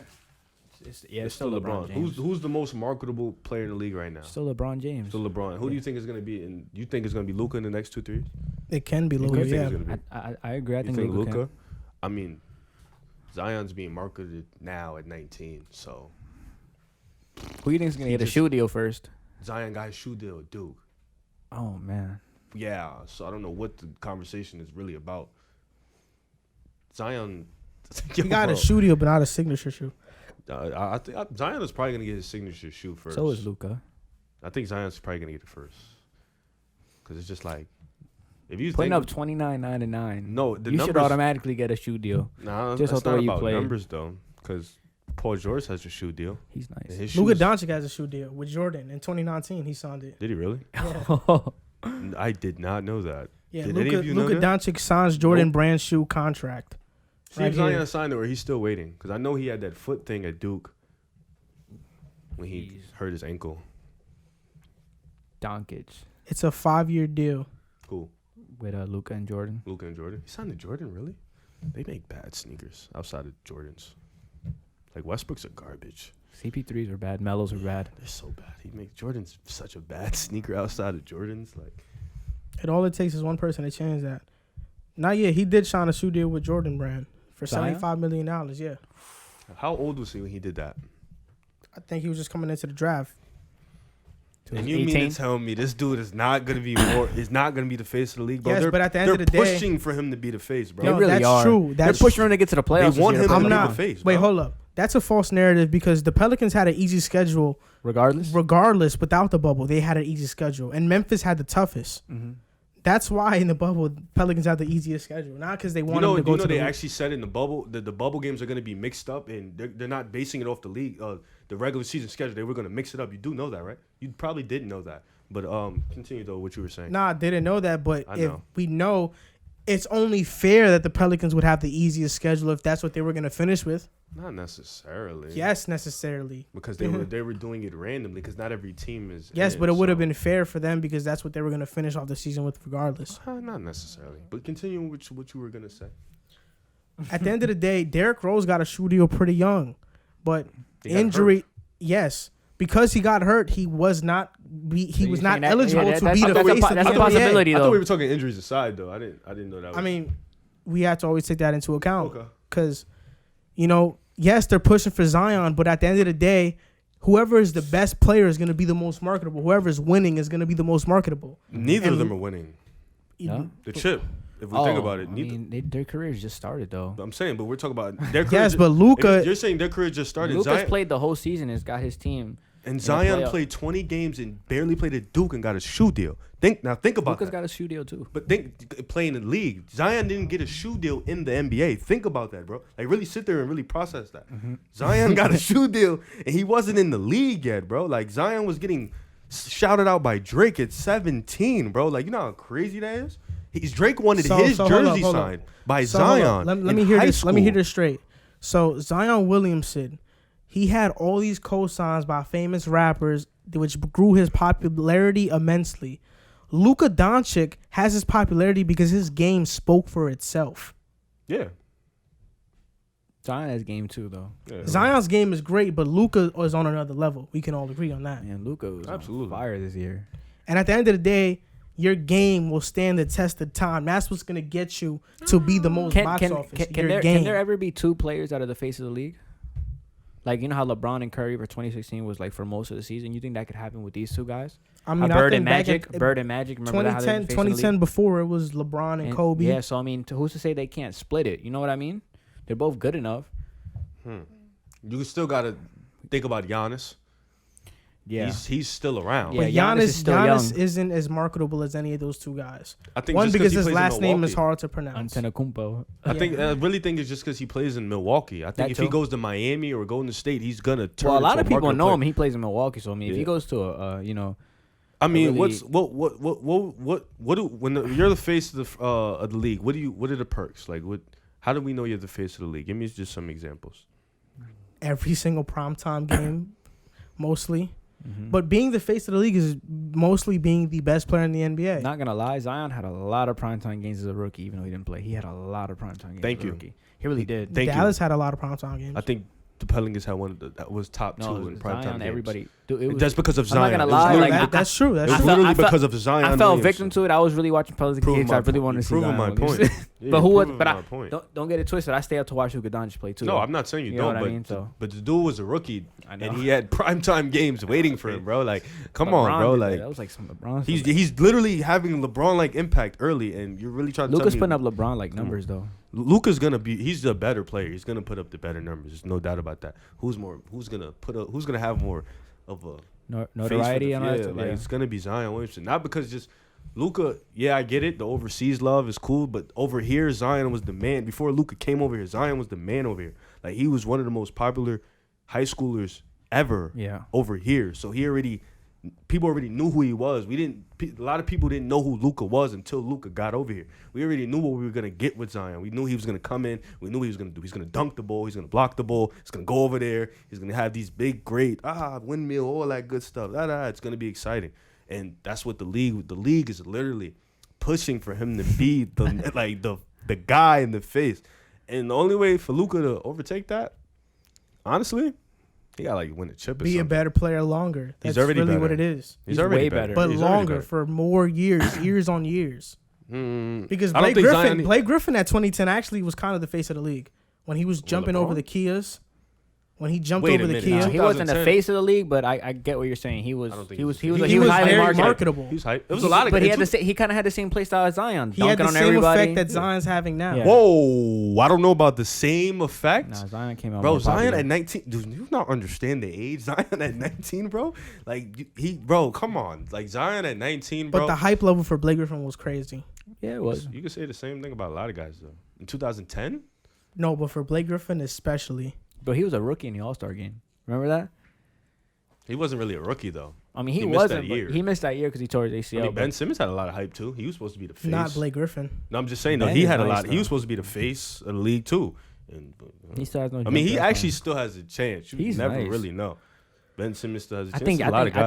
It's still LeBron James. Who's the most marketable player in the league right now? Still LeBron James. Still LeBron. Who do you think is gonna be in? You think it's gonna be Luka in the next 2-3 years? It can be Who do Luka. you think Yeah. it's gonna be? I agree. I You think, think Luka. Luka? I mean, Zion's being marketed now at 19, so Who do you think is gonna He get a just- shoe deal first? Zion got his shoe deal with Duke. Oh man. Yeah, so I don't know what the conversation is really about. Zion, He got a shoe deal, but not a signature shoe. I think Zion is probably gonna get his signature shoe first. So is Luka. I think Zion's probably gonna get it first, because it's just like if you Putting think up 29.99. no, the You numbers should automatically get a shoe deal. Nah, just that's off the not way you about play. numbers though, because Paul George has a shoe deal. He's And nice. his Luka shoes- Doncic has a shoe deal with Jordan in 2019. He signed it. Did he really? Yeah, I did not know that. yeah. Did any of you know Luka that? Doncic signs Jordan Nope. brand shoe contract. See Right if Zion here. signed it or he's still waiting, because I know he had that foot thing at Duke when he Jeez. hurt his ankle. Doncic It's a 5-year deal. Cool. with Luka and Jordan. Luka and Jordan. He signed to Jordan, really? They make bad sneakers outside of Jordans. Like Westbrook's are garbage. CP3s are bad. Melos are bad. They're so bad. He makes Jordan's such a bad sneaker outside of Jordans. Like, And all it takes is one person to change that. Not yet. He did sign a shoe deal with Jordan Brand for Zion? $75 million. Yeah. how old was he when he did that? I think he was just coming into the draft. And you mean 18? to tell me this dude is not gonna be is not gonna be the face of the league, bro? Yes, they're, but at the end they're of the day- pushing for him to be the face, bro. They No, really that's are. true. They're That's pushing him to get to the playoffs. They want this him year, to I'm be not- the face. Wait, bro. hold up. That's a false narrative because the Pelicans had an easy schedule regardless. regardless without the bubble. They had an easy schedule. And Memphis had the toughest. Mm-hmm. That's why in the bubble, Pelicans had the easiest schedule. Not because they wanted to go to the they league. actually said in the bubble that the bubble games are going to be mixed up, and they're not basing it off the league, the regular season schedule. They were going to mix it up. You do know that, right? You probably didn't know that, but continue though what you were saying. Nah, I didn't know that. But I if know. we know, it's only fair that the Pelicans would have the easiest schedule if that's what they were going to finish with. Not necessarily. Yes, necessarily. because they were doing it randomly because not every team is. Yes, in, but it would have so- been fair for them because that's what they were going to finish off the season with regardless. Not necessarily, but continue with what you were gonna say. At the end of the day, Derrick Rose got a shoe deal pretty young. But He got injury, yes. Because he got hurt, he was not So was you're not saying that- eligible yeah, to that's- be the that's a face po- of that's the a NBA. possibility. I thought though. we were talking injuries aside, though. I didn't know that. I mean, we have to always take that into account. okay. Because, yes, they're pushing for Zion, but at the end of the day, whoever is the best player is going to be the most marketable. Whoever is winning is going to be the most marketable. Neither of And- them are winning No? the chip. If we think about it, neither. their careers just started though. I'm saying, but we're talking about their career. Yes, but Luka, You're saying their career just started. Lucas Zion, played the whole season and has got his team And Zion played 20 games and barely played at Duke and got a shoe deal. Think about Luka's that. got a shoe deal too. But think playing in the league, Zion didn't get a shoe deal in the NBA. Think about that, bro. Like really sit there and really process that. Mm-hmm. Zion got a shoe deal and he wasn't in the league yet, bro. Like Zion was getting shouted out by Drake at 17, bro. Like you know how crazy that is. Drake wanted his jersey signed by Zion. Let me hear this. Let me hear this straight. So Zion Williamson, he had all these cosigns by famous rappers, which grew his popularity immensely. Luka Doncic has his popularity because his game spoke for itself. Yeah. Zion has game too, though. Yeah. Zion's game is great, but Luka is on another level. We can all agree on that. Man, Luka was absolutely on fire this year. And at the end of the day, your game will stand the test of time. That's what's going to get you to be the most box office. Can there ever be two players out of the face of the league? Like, you know how LeBron and Curry for 2016 was like for most of the season? You think that could happen with these two guys? I mean, Bird and Magic. Remember 2010 before it was LeBron and Kobe. Yeah, so I mean, who's to say they can't split it? You know what I mean? They're both good enough. You still got to think about Giannis. Yeah, he's still around. But yeah, Giannis isn't as marketable as any of those two guys. I think one because his last name Milwaukee is hard to pronounce. Antetokounmpo. I really think it's just because he plays in Milwaukee. I think if he goes to Miami or Golden State, he's gonna turn. Well, a lot of people know him. He plays in Milwaukee, so I mean, if he goes to I mean, when you're the face of the league, what are the perks? Like, how do we know you're the face of the league? Give me just some examples. Every single primetime game, mostly. Mm-hmm. But being the face of the league is mostly being the best player in the NBA. Not gonna lie, Zion had a lot of primetime games as a rookie, even though he didn't play. He had a lot of primetime games as a rookie. He really did. Dallas had a lot of primetime games. I think the Pelicans had one that was top two in primetime games. Everybody. That's because of Zion. I'm not gonna lie. That's true. It was literally because of Zion. I fell victim to it. I was really watching Pelicans games. I really wanted to see Zion. Proving my point. But who was? But don't get it twisted. I stay up to watch Luka Doncic play too. No, I'm not saying you don't. Know what I mean? But the dude was a rookie, and he had primetime games waiting for him, bro. Like, come on, bro. Like, that was like some LeBron. He's literally having LeBron like impact early, and you're really trying to. Luka's putting up LeBron like numbers though. Luka's he's the better player. He's gonna put up the better numbers. There's no doubt about that. Who's gonna have more of a notoriety on that? Like it's gonna be Zion Williamson. Not because just Luka, I get it. The overseas love is cool, but over here, Zion was the man. Before Luka came over here, Zion was the man over here. Like he was one of the most popular high schoolers ever. Yeah. Over here, so people already knew who he was. A lot of people didn't know who Luka was until Luka got over here. We already knew what we were gonna get with Zion. We knew he was gonna come in. We knew what he was gonna do. He's gonna dunk the ball. He's gonna block the ball. He's gonna go over there. He's gonna have these big, great windmill, all that good stuff. It's gonna be exciting, and that's what the league is literally pushing for him to be the guy in the face. And the only way for Luka to overtake that, honestly. He got win a chip or be something. a better player longer. That's he's already really better. what it is. He's already way better. But he's longer for more years on years. Because Blake Griffin at 2010 actually was kind of the face of the league when he was jumping over the Kias. When he jumped over the Kia. He wasn't the face of the league, but I get what you're saying. He was highly very marketable. He was hype. It was a lot of. But he kind of had the same play style as Zion. He had the same effect that Zion's having now. Yeah. Whoa, I don't know about the same effect. Nah, Zion came out. Bro, Zion at 19. Do you not understand the age? Zion at 19, bro. Bro, come on. Zion at 19, bro. But the hype level for Blake Griffin was crazy. Yeah, it was. You could say the same thing about a lot of guys though. In 2010. No, but for Blake Griffin especially. But he was a rookie in the All-Star game. Remember that? He wasn't really a rookie, though. I mean, he wasn't. He missed that year because he tore his ACL. I mean, Ben Simmons had a lot of hype, too. He was supposed to be the face. Not Blake Griffin. No, I'm just saying, though. He had a lot. He was supposed to be the face of the league, too. And, he still has no. I mean, he actually still has a chance. You never nice. really know. Ben Simmons still has a chance. I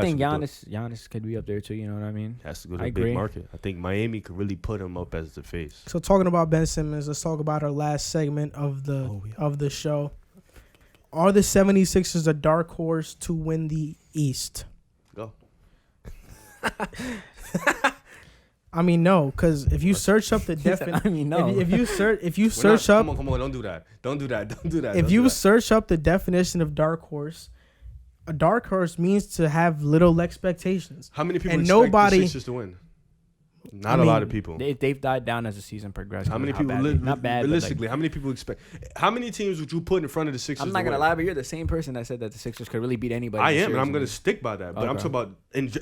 think Giannis could be up there, too. You know what I mean? Has to go to a big market. I think Miami could really put him up as the face. So, talking about Ben Simmons, let's talk about our last segment of the show. Are the 76ers a dark horse to win the East? Go. I mean, no, because if you search up the definition, I mean, no. If you search up, come on, don't do that. If you search up the definition of dark horse, a dark horse means to have little expectations. How many people and expect nobody, the Sixers to win? Not a lot of people. They've died down as the season progressed. How many people? Not bad. Realistically, how many people expect? How many teams would you put in front of the Sixers? I'm not gonna lie, but you're the same person that said that the Sixers could really beat anybody. I am, and I'm gonna stick by that. But I'm talking about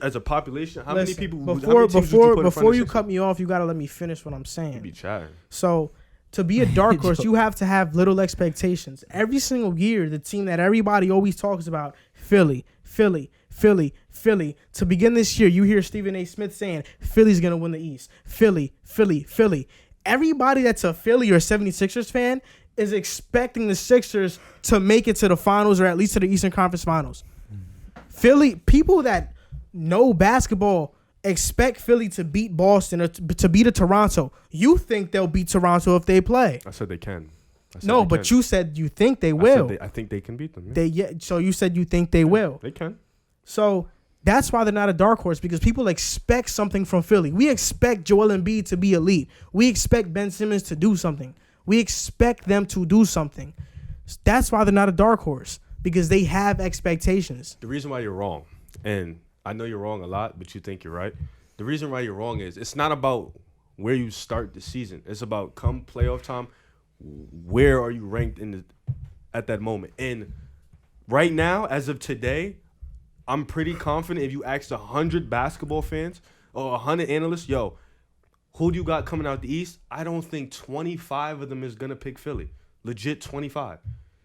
as a population. How many people? Before you cut me off, you gotta let me finish what I'm saying. You be chatting. So, to be a dark horse, you have to have little expectations. Every single year, the team that everybody always talks about, Philly. To begin this year, you hear Stephen A. Smith saying, Philly's going to win the East. Philly. Everybody that's a Philly or 76ers fan is expecting the Sixers to make it to the finals or at least to the Eastern Conference Finals. Philly, people that know basketball expect Philly to beat Boston or to beat a Toronto. You think they'll beat Toronto if they play. I said they can. No, but you said you think they will. I think they can beat them. So you said you think they will. They can. So that's why they're not a dark horse, because people expect something from Philly. We expect Joel Embiid to be elite. We expect Ben Simmons to do something. We expect them to do something. That's why they're not a dark horse, because they have expectations. The reason why you're wrong, and I know you're wrong a lot, but you think you're right. The reason why you're wrong is it's not about where you start the season. It's about come playoff time, where are you ranked at that moment. And right now, as of today, I'm pretty confident if you asked 100 basketball fans or 100 analysts, who do you got coming out the East? I don't think 25 of them is going to pick Philly. Legit 25.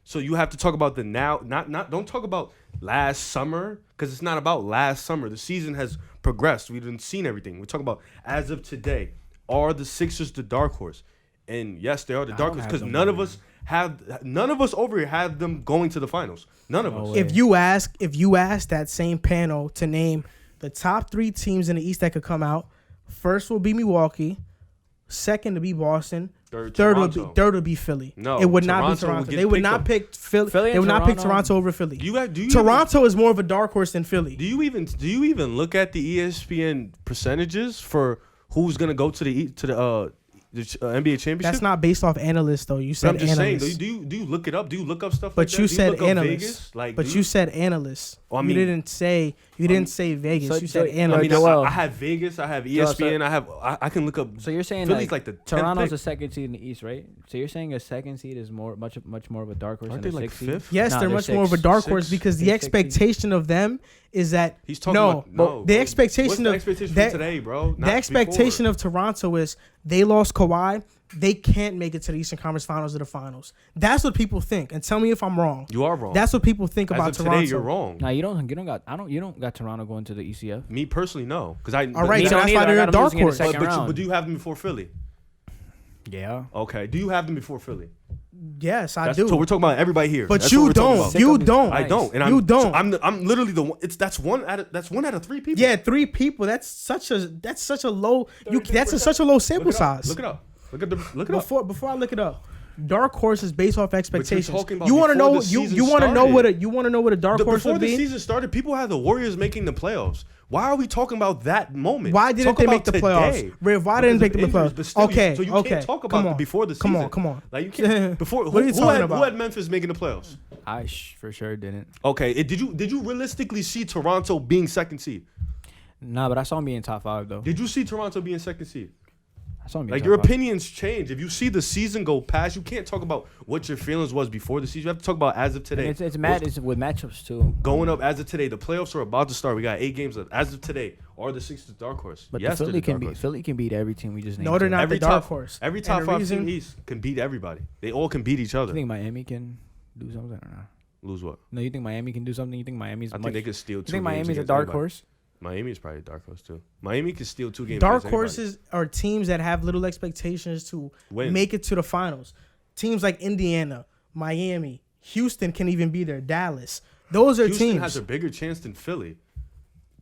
So you have to talk about the now, don't talk about last summer, because it's not about last summer. The season has progressed. We've seen everything. We're talking about as of today. Are the Sixers the dark horse? And yes, they are the dark horse, because none of us over here have them going to the finals. None of us. If you ask that same panel to name the top 3 teams in the East that could come out, first will be Milwaukee, second to be Boston, third will be Philly. No, it would not be Toronto. They would not pick Philly. They would not pick Toronto over Philly. Toronto is more of a dark horse than Philly. Do you even look at the ESPN percentages for who's gonna go to the NBA championship? That's not based off analysts, though. You said analysts. I'm just saying. Do you look it up? Do you look up stuff? But like you that? said analysts. You said analysts. Well, you didn't say Vegas. So you said analysts. I have Vegas. I have ESPN. I can look up. So you're saying Philly's like the Toronto's a second seed in the East, right? So you're saying a second seed is much more of a dark horse than a sixth seed? Yes, they're much more of a dark horse because the expectation of them is that he's talking about the expectation of today, bro. The expectation of Toronto is they lost Kawhi. They can't make it to the Eastern Conference Finals or the Finals. That's what people think. And tell me if I'm wrong. You are wrong. That's what people think about Toronto. Today, you're wrong. No, you don't got Toronto going to the ECF. Me personally, no. All right, so that's why they're a dark horse. But do you have them before Philly? Yeah. Okay. Do you have them before Philly? Yes, I do. So we're talking about everybty here. But you don't. You don't. I don't. And you don't. I'm literally the one. That's one out of 3 people. Yeah, 3 people. That's such a low. That's such a low sample size. Look it up. Look it up. Before I look it up, dark horse is based off expectations. You want to know? You want to know what a dark horse would be? Before the season started, people had the Warriors making the playoffs. Why are we talking about that moment? Why didn't they make the playoffs? Riv, why didn't they make the playoffs? Okay, so you can't talk about before the season. Come on. Like you can't. Before what are you talking about? Who had Memphis making the playoffs? I for sure didn't. Okay, did you realistically see Toronto being second seed? Nah, but I saw him being top 5 though. Did you see Toronto being second seed? I saw him being like top your 5. opinions change. If you see the season go past, you can't talk about what your feelings was before the season. You have to talk about as of today. And it's with matchups too. Going up as of today. The playoffs are about to start. We got 8 games left. As of today, are the Sixers dark horse? But yes, Philly can beat every team we just named. No, they're not the dark horse. Every top 5 team East can beat everybody. They all can beat each other. You think Miami can do something or not? Lose what? No, you think Miami can do something? You think Miami's? I think they could steal 2 games. You think Miami's a dark horse? Miami is probably a dark horse too. Miami can steal 2 games. Dark horses are teams that have little expectations to make it to the finals. Teams like Indiana, Miami, Houston can even be there. Dallas. Those are Houston teams. has a bigger chance than Philly.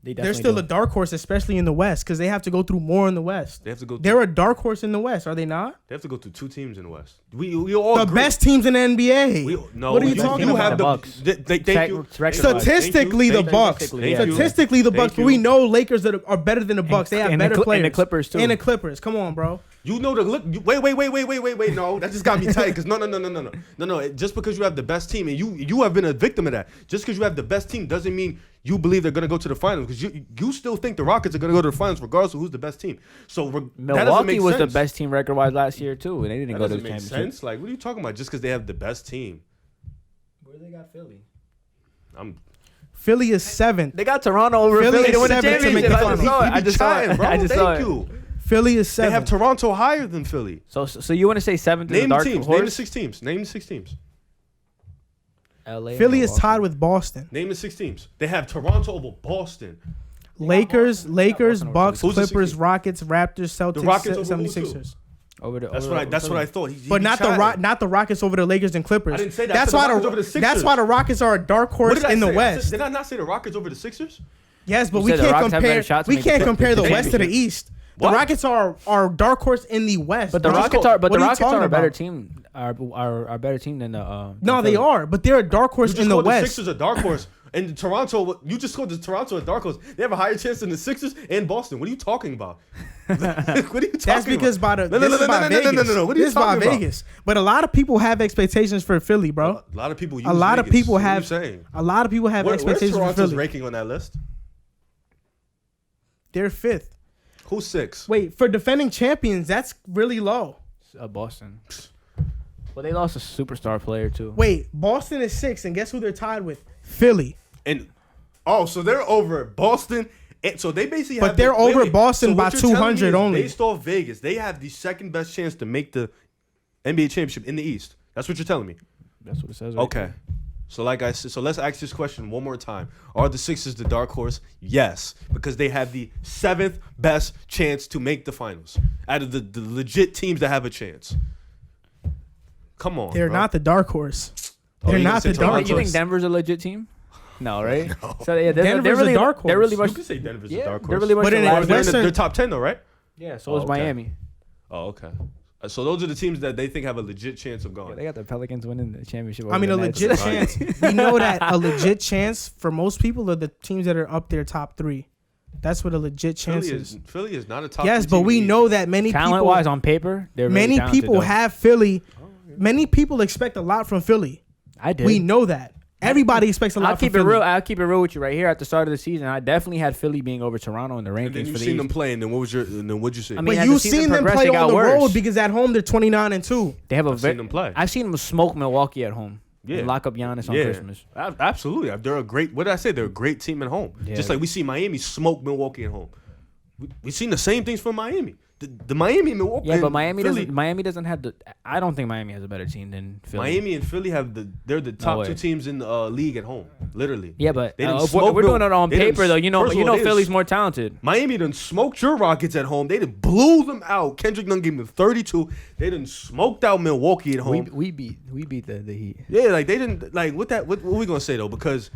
They're still a dark horse, especially in the West, because they have to go through more in the West. They're a dark horse in the West, are they not? They have to go through 2 teams in the West. We all the best teams in the NBA. What are you talking about? The Bucks. Statistically, the Bucks. Statistically, the Bucks. But we know Lakers that are better than the Bucks. They have better players. And the Clippers too. And the Clippers. Come on, bro. You know the look. Wait. No, that just got me tight. Because no. Just because you have the best team, and you have been a victim of that. Just because you have the best team doesn't mean you believe they're gonna go to the finals. Because you still think the Rockets are gonna go to the finals regardless of who's the best team. So Milwaukee was the best team record-wise last year too, and they didn't go to the championship. Sense? Like, what are you talking about? Just because they have the best team. Where they got Philly? Philly is 7th. They got Toronto over Philly to win the championship. I just saw it. Philly is 7th. They have Toronto higher than Philly. So you want to say 7th is the dark horse? Name the 6 teams. Name the 6 teams. LA. Philly is tied with Boston. Name the 6 teams. They have Toronto over Boston. Lakers, Bucks, Who's the Clippers, 16? Rockets, Raptors, Celtics, The Rockets over 76ers. That's what I thought. But not the Rockets over the Lakers and Clippers. I didn't say that. That's why the Rockets are a dark horse in the West. Did I not say the Rockets over the Sixers? Yes, but we can't compare. We can't compare the West to the East. The What? Rockets are dark horse in the West. But the What Rockets are are you a talking better about? team. Are a better team than the. No, they are. But they're a dark horse You just in the called the West. Sixers a dark horse. And Toronto, you just called the Toronto a dark horse. They have a higher chance than the Sixers and Boston. What are you talking about? What are you talking That's because about? This is by Vegas. No. What are you This is by talking about? Vegas. But a lot of people have expectations for Philly, bro. A lot of people use A lot of Vegas. people What are you have. saying? A lot of people have Where's expectations for Toronto's Philly. ranking on that list? They're 5th. Who's 6? Wait, for defending champions, that's really low. Boston. Well, they lost a superstar player too. Wait, Boston is 6th, and guess who they're tied with? Philly. And so they're over Boston. And so they basically But have they're over Boston so by what you're telling me 200 is only. Based off Vegas, they have the second best chance to make the NBA championship in the East. That's what you're telling me. That's what it says. Right Okay. there. So like I said, so let's ask this question one more time. Are the Sixers the dark horse? Yes, because they have the 7th best chance to make the finals out of the legit teams that have a chance. Come on, They're bro. not the dark horse. Oh, They're you gonna not say the dark Toronto? You horse. think Denver's a legit team? No, right? No. So yeah, Denver's they're really a dark They're really horse. much. You can say Denver's the Yeah, dark horse. they're really much. But in the a last- Western- they're top 10 though, right? Yeah, so is okay. Miami. Oh, okay. So those are the teams that they think have a legit chance of Yeah, going. they got the Pelicans winning the championship. I mean, a over the Nets. legit chance. We know that a legit chance for most people are the teams that are up there top 3. That's what a legit chance is. Philly is not a top. Yes, 3 but team we in the know that many Talent people, wise on paper, they're really many talented, people though. have Philly. Many people expect a lot from Philly. I did. We know that. Everybody expects a lot I'll from keep it Philly. real. I'll keep it real with you right here. At the start of the season, I definitely had Philly being over Toronto in the rankings. And then you for the seen them East. play, and then what'd you say? I mean, But as you've the season seen them progressed, play they got on the worse. road because at home they're 29-2. They have a I've seen them play. I've seen them smoke Milwaukee at home. Yeah. And lock up Giannis on Christmas. Absolutely. They're a great. What did I say? They're a great team at home. Yeah. Just like we see Miami smoke Milwaukee at home. We've seen the same things from Miami. The Miami and Milwaukee. Yeah, but and Philly, Miami doesn't have the. I don't think Miami has a better team than Philly. Miami and Philly have they're the top way. 2 teams in the league at home. Literally. Yeah, but They didn't if we're smoke doing it on they didn't- paper though. You know, first of all, they didn't Philly's s- more talented. Miami done smoked your Rockets at home. They done blew them out. Kendrick done gave them 32. They done smoked out Milwaukee at home. We beat the Heat. Yeah, like they didn't like what we gonna say though? Because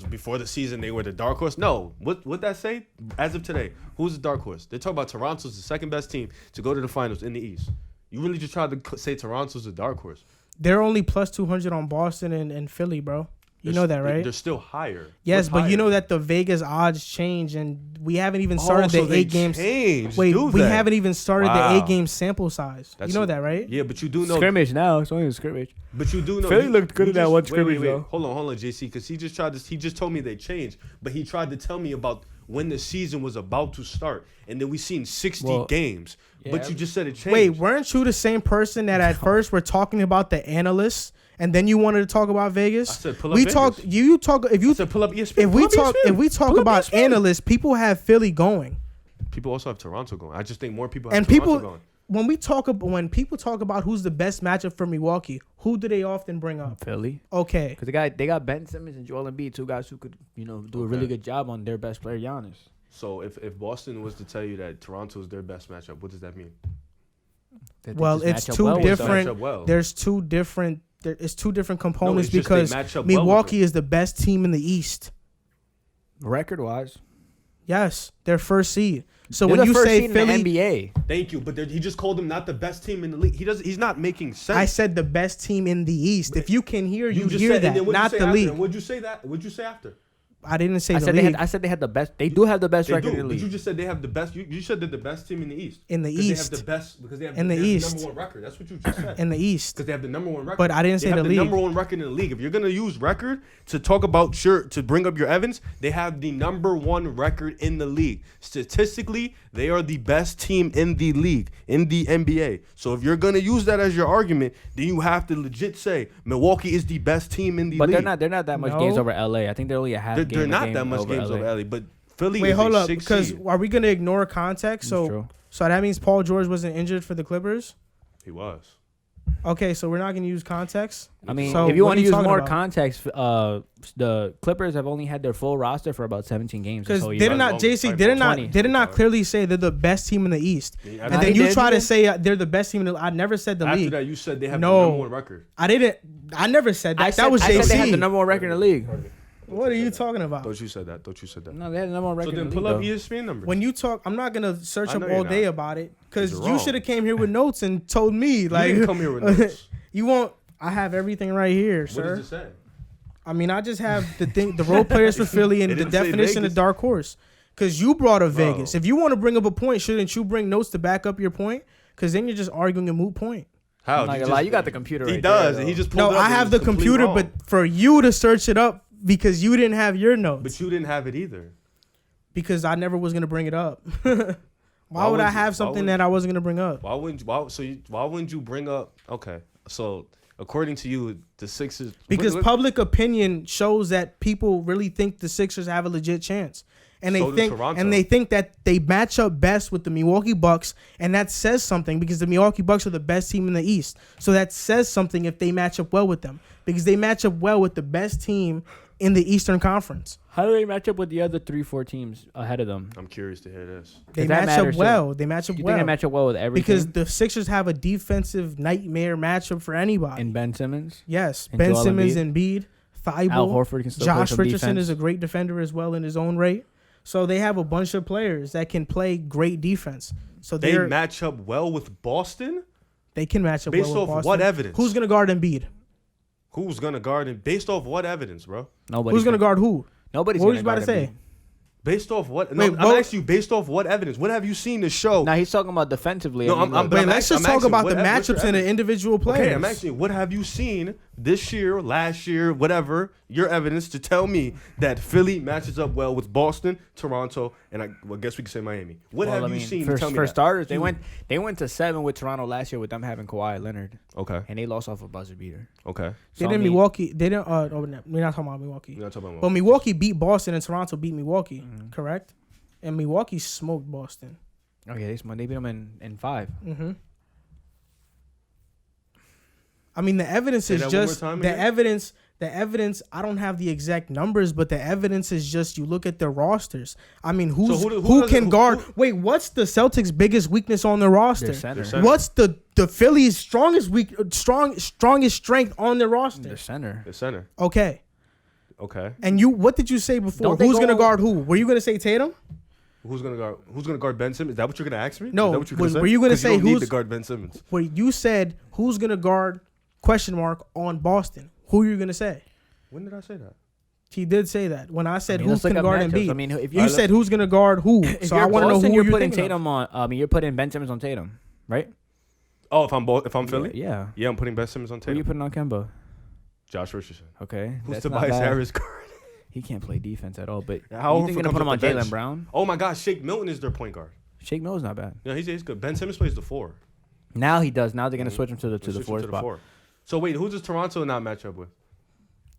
before the season they were the dark horse. No, what that say? As of today, who's the dark horse? They talk about Toronto's the second best team to go to the finals in the East. You really just tried to say Toronto's the dark horse. They're only plus 200 on Boston and Philly, bro. You know that, right? They're still higher. Yes, What's but higher? you know that the Vegas odds change, and we haven't even started so the they 8 games. changed. Wait, Do we that. haven't even started Wow. the 8 game sample size. That's you know a- that, right? Yeah, but you do know. Scrimmage now. It's only a scrimmage. But you do know. Philly you- looked good you in that just- one wait, scrimmage, though. Hold on, JC, because he just told me they changed, but he tried to tell me about when the season was about to start, and then we seen 60 games. yeah. But you just said it changed. Wait, weren't you the same person that at first were talking about the analysts, and then you wanted to talk about Vegas? I said pull up we Vegas. talked. You talk. If you I said pull up ESPN. if we talk Pull up about ESPN. analysts, people have Philly going, People also have Toronto going. I just think more people have and Toronto people going. when people talk about who's the best matchup for Milwaukee, who do they often bring up? Philly. Okay, Because they got Ben Simmons and Joel Embiid, 2 guys who could do a really good job on their best player Giannis. So if Boston was to tell you that Toronto is their best matchup, what does that mean? That they well, just it's match up two well with them. Match different. up well. There's two different. It's two different components it's just they because match up well with Milwaukee them. is the best team in the East. Record wise. Yes, they're first seed. So They're when the you first say seed Philly, in the NBA. Thank you, but he just called them not the best team in the league. He's not making sense. I said the best team in the East. If you can hear, you just hear said, and that, then what'd you not say the after? league. And what'd you say that? What'd you say after? I didn't say I the said league. I said they had the best. They do have the best They record do, in the but league. you just said they have the best. You said they're the best team in the East. In the 'Cause East. They have the best because they have In the they have East. the number one record. That's what you just said. in the East. Because they have the number one record. But I didn't say they have the the league. number one record in the league. If you're gonna use record to talk about to bring up your evidence, they have the number one record in the league. Statistically, they are the best team in the league in the NBA. So if you're gonna use that as your argument, then you have to legit say Milwaukee is the best team in the But league. they're not that much No. games over LA. I think they're only a half They're, game. they're a not game that much games over LA, but Philly Wait, is hold a up. 6 Because seed. are we gonna ignore context? That's true. So that means Paul George wasn't injured for the Clippers. He was. Okay, so we're not gonna use context. I mean, So if you what want are to you use talking more about? context, the Clippers have only had their full roster for about 17 games. Because this whole did year. it not, Might JC? as Did it well. not? 20. Did it not clearly say they're the best team in the East? Yeah, And after then he you did, try he to did. say they're the best team in the. I never said the league. that, you said they have No. the number one record. I didn't. I never said that. I That was I said they had the JC. number one record in the league. What are you talking about? Thought you said that. Thought you said that. No, they had the number one So record. then in the pull league, up though. ESPN numbers. When you talk, I'm not gonna search I up know all you're day not. about it because You're you wrong. should have came here with notes and told me like you didn't come here with notes. you won't. I have everything right here, What sir. does it say? I mean, I just have the role players for Philly and It the didn't say definition of Vegas. dark horse. Because you brought up Bro. Vegas. If you want to bring up a point, shouldn't you bring notes to back up your point? Because then you're just arguing a moot point. How? I'm not gonna lie, you got the computer. He right does, there, and he though. just pulled No, it up I and have it the was completely computer, wrong. but for you to search it up because you didn't have your notes. But you didn't have it either. Because I never was gonna bring it up. Why would I have something that I wasn't gonna bring up? Why wouldn't? Why wouldn't you bring up? Okay, so according to you, the Sixers. Because what- public opinion shows that people really think the Sixers have a legit chance. And So do Toronto. they think that they match up best with the Milwaukee Bucks, and that says something because the Milwaukee Bucks are the best team in the East. So that says something if they match up well with them because they match up well with the best team in the Eastern Conference. How do they match up with the other 3-4 teams ahead of them? I'm curious to hear this. They that match up matters, too. well. They match up You well think they match up well with every because team? the Sixers have a defensive nightmare matchup for anybody. And Ben Simmons, Yes, and Ben Joel Simmons, Embiid. Embiid, Thibault, Al Horford can still play Josh some Richardson defense. is a great defender as well in his own right. So they have a bunch of players that can play great defense. So They they match up well with Boston. they can match up Based well with off Boston. what evidence? Who's gonna guard Embiid? Who's gonna guard him? Based off what evidence, bro? Nobody's Who's gonna guard who? Nobody's What gonna was you about guard to say? Embiid. Based off what? Wait, No, Bo- I'm asking you. Based off what evidence? What have you seen to show? Now he's talking about defensively. No, I mean, I'm- like- but Wait, let's just talk asking, about the what's your matchups and the evidence? individual players. Okay, I'm asking you, what have you seen this year, last year, whatever, your evidence to tell me that Philly matches up well with Boston, Toronto, and I guess we could say Miami. What Well, have I you mean, seen for, to tell me for that? starters, they went to 7 with Toronto last year with them having Kawhi Leonard, Okay, and they lost off a buzzer beater. okay. They So, I didn't mean, Milwaukee. They didn't. Oh, no, we're not talking about Milwaukee. You're not talking about But Milwaukee beat Boston and Toronto beat Milwaukee. Mhm. Correct. And Milwaukee smoked Boston. Oh yeah, they beat them in 5. Mm-hmm. I mean, the evidence Say is that one more just time the again? evidence. The evidence. I don't have the exact numbers, but the evidence is just you look at their rosters. I mean, who does- can who- guard? who- Wait, what's the Celtics' biggest weakness on their roster? Their center. Their center. What's the Phillies' strongest strength on their roster? Their center. the center. Okay. Okay, And what did you say before? Don't they Who's gonna go- guard who? Were you gonna say Tatum? who's gonna guard Ben Simmons? Is that what you're gonna ask me? No, Is that what you're gonna say? were you gonna 'Cause say you don't need who's- to guard Ben Simmons? Where you said who's gonna guard ? On Boston. Who are you gonna say? When did I say that? He did say that. When I said I mean, who let's look can up guard matchups. Embiid, I mean, if you said who's gonna guard who. If So you're I want to know Boston, who you're you're putting thinking of. Tatum on. I mean, you're putting Ben Simmons on Tatum, right? Oh, if I'm Philly, Yeah. yeah, I'm putting Ben Simmons on Who are you Tatum. putting on Kemba? Josh Richardson. Okay. Who's that's not Tobias bad. Harris guard? He can't play defense at all. But How you think Horford they're gonna put him on comes off the Jalen bench. Brown? Oh my gosh, Shake Milton is their point guard. Shake Milton's not bad. No, he's good. Ben Simmons plays the 4. Now he does. Now they're gonna Mhm. switch him to the Switch him 4 to spot. 4. So wait, who does Toronto not match up with?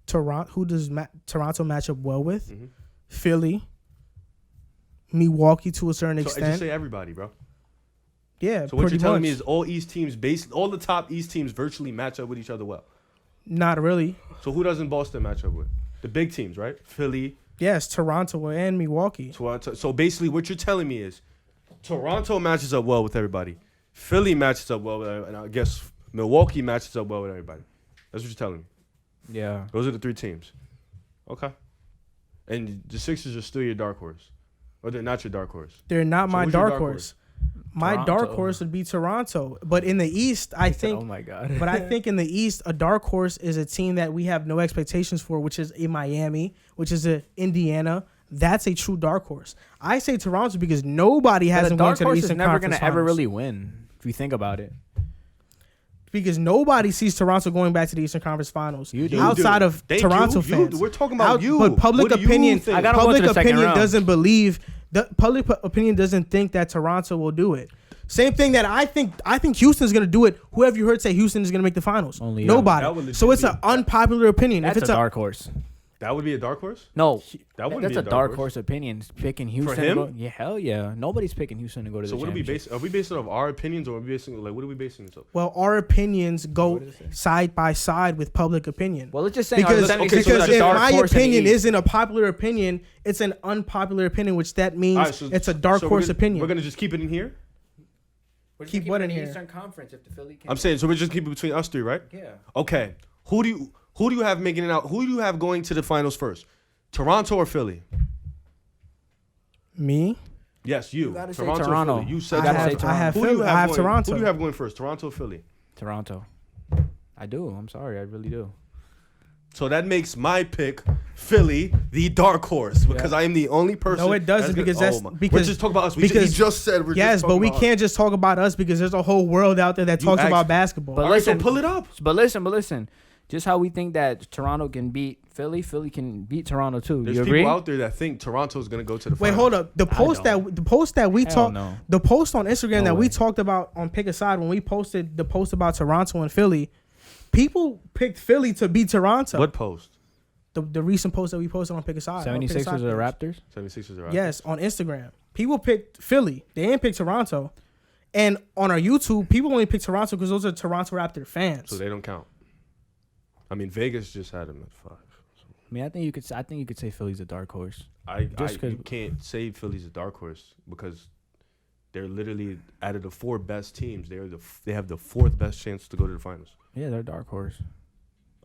Toronto. Who does Toronto match up well with? Mm-hmm. Philly, Milwaukee to a certain So I just extent. say everybody, bro. Yeah, So what pretty you're telling much. me is all the top East teams virtually match up with each other well. Not really. So who doesn't Boston match up with? The big teams, right? Philly, Yes, Toronto and Milwaukee. Toronto. So basically, what you're telling me is Toronto matches up well with everybody. Philly matches up well with everybody, and I guess Milwaukee matches up well with everybody. That's what you're telling me. Yeah. Those are the 3 teams. Okay. And the Sixers are still your dark horse. Or they're not your dark horse. They're not So my who's your dark dark horse. My dark Toronto. horse would be Toronto, but in the East, I think. Oh my god. But I think in the East, a dark horse is a team that we have no expectations for, which is a Miami, which is a Indiana. That's a true dark horse. I say Toronto because nobody has them going to the Eastern never Conference gonna ever Finals. really win if you think about it. Because nobody sees Toronto going back to the Eastern Conference Finals. You do. Outside of Thank Toronto you. fans. We're talking about you. But public What do you opinion, think? I gotta go public to the second opinion round. doesn't believe. The public opinion doesn't think that Toronto will do it. Same thing that I think Houston's gonna do it. Whoever you heard say Houston is gonna make the finals. Only Nobody. that would So it's legit an unpopular opinion. That's if it's a dark horse. That would be a dark horse? No, That wouldn't that's be a dark horse opinion. Picking Houston. him? To go, yeah, hell yeah. Nobody's picking Houston to go to So the what are we championship. basing? Are we basing it off our opinions, or are we basing what are we basing this off? well, our opinions go What does it say? side by side with public opinion. Well, let's just say Because, okay, so because that's a if dark my horse in the opinion East. isn't a popular opinion, it's an unpopular opinion, which that means All right, so- it's a dark so horse we're gonna, opinion. We're gonna just keep it in here. Keep what in here? Eastern Conference if the Philly can. I'm saying so. We're just keep it between us three, right? Yeah. Okay. Who do you have making it out? Who do you have going to the finals first? Toronto or Philly? Me? Yes, you. gotta say Toronto. Or Toronto. Philly. You said I gotta have, say Toronto. I have Who do you Philly. have I have going, Toronto. Who do you have going first? Toronto or Philly? Toronto. I do. I'm sorry. I really do. So that makes my pick Philly the dark horse because I am the only person. No, it doesn't, because that's- we're because- just talking about us. because- he just said we're Yes, just but talking we about can't just talk about us because there's a whole world out there that talks asked- about basketball. But All right, so listen, pull it up. But listen. Just how we think that Toronto can beat Philly, Philly can beat Toronto too. There's you people agree? out there that think Toronto's gonna go to the Wait, finals. hold up. The post that we Hell talked, no. the post on Instagram No that we way. talked about on Pick a Side when we posted the post about Toronto and Philly, people picked Philly to beat Toronto. What post? The recent post that we posted on Pick a Side. on Pick a 76ers Side or page. Raptors? 76ers are out. Yes, on Instagram. People picked Philly. They didn't pick Toronto. And on our YouTube, people only pick Toronto because those are Toronto Raptor fans. So they don't count. I mean, Vegas just had them at 5. I mean, I think you could say Philly's a dark horse. You can't say Philly's a dark horse because they're literally out of the 4 best teams. They have the 4th best chance to go to the finals. Yeah, they're a dark horse.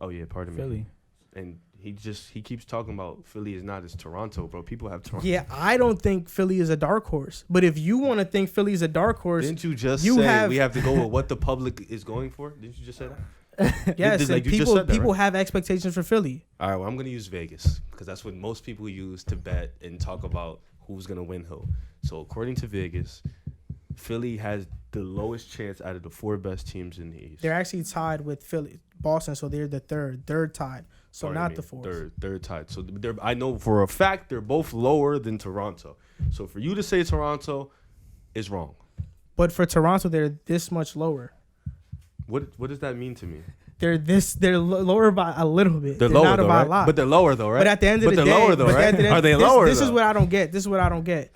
Oh yeah, pardon me. Philly. And he keeps talking about Philly is not as Toronto, bro. People have Toronto. Yeah, I don't think Philly is a dark horse. But if you want to think Philly is a dark horse, Didn't you just You say have- we have to go with what the public is going for? Didn't you just say that? yes, Like, and you just people said that, people right? have expectations for Philly. All right, well, I'm going to use Vegas because that's what most people use to bet and talk about who's going to win who. So according to Vegas, Philly has the lowest chance out of the 4 best teams in the East. They're actually tied with Philly, Boston, so they're the third tied. So Pardon not me, the 4th. Third tied. So I know for a fact they're both lower than Toronto. So for you to say Toronto is wrong. But for Toronto, they're this much lower. What does that mean to me? They're lower by a little bit. They're lower not though, by right? a lot. But they're lower though, right? But at the end of the day, they're lower though, but right? at the end- Are they this, lower? This though? is what I don't get. This is what I don't get.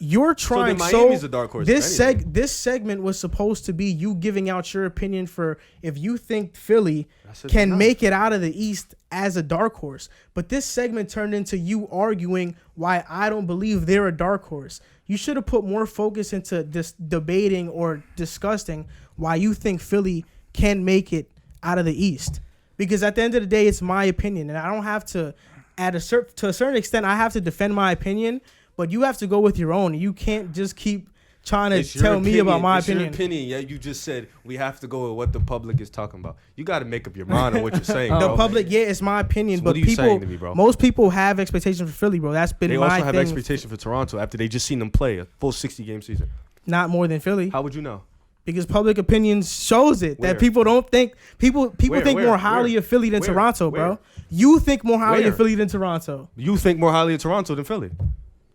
You're trying then so. Miami's a dark horse, This if anything. this segment was supposed to be you giving out your opinion for if you think Philly I said can no. make it out of the East as a dark horse. But this segment turned into you arguing why I don't believe they're a dark horse. You should have put more focus into this debating or discussing why you think Philly can make it out of the East. Because at the end of the day, it's my opinion, and I don't have to, to a certain extent, I have to defend my opinion. But you have to go with your own. You can't just keep trying to It's your tell me opinion. about my It's opinion. your opinion. Yeah, you just said we have to go with what the public is talking about. You got to make up your mind on what you're saying, The bro. public, yeah, it's my opinion, So but what are you people, saying to me, bro? most people have expectations for Philly, bro. That's been They my also have thing. expectation for Toronto after they just seen them play a full 60-game season. Not more than Philly, How would you know? because public opinion shows it Where? that people don't think people Where? think Where? more highly Where? of Philly than Where? Toronto, Where? bro. You think more highly Where? of Philly than Toronto. You think more highly of Toronto than Philly,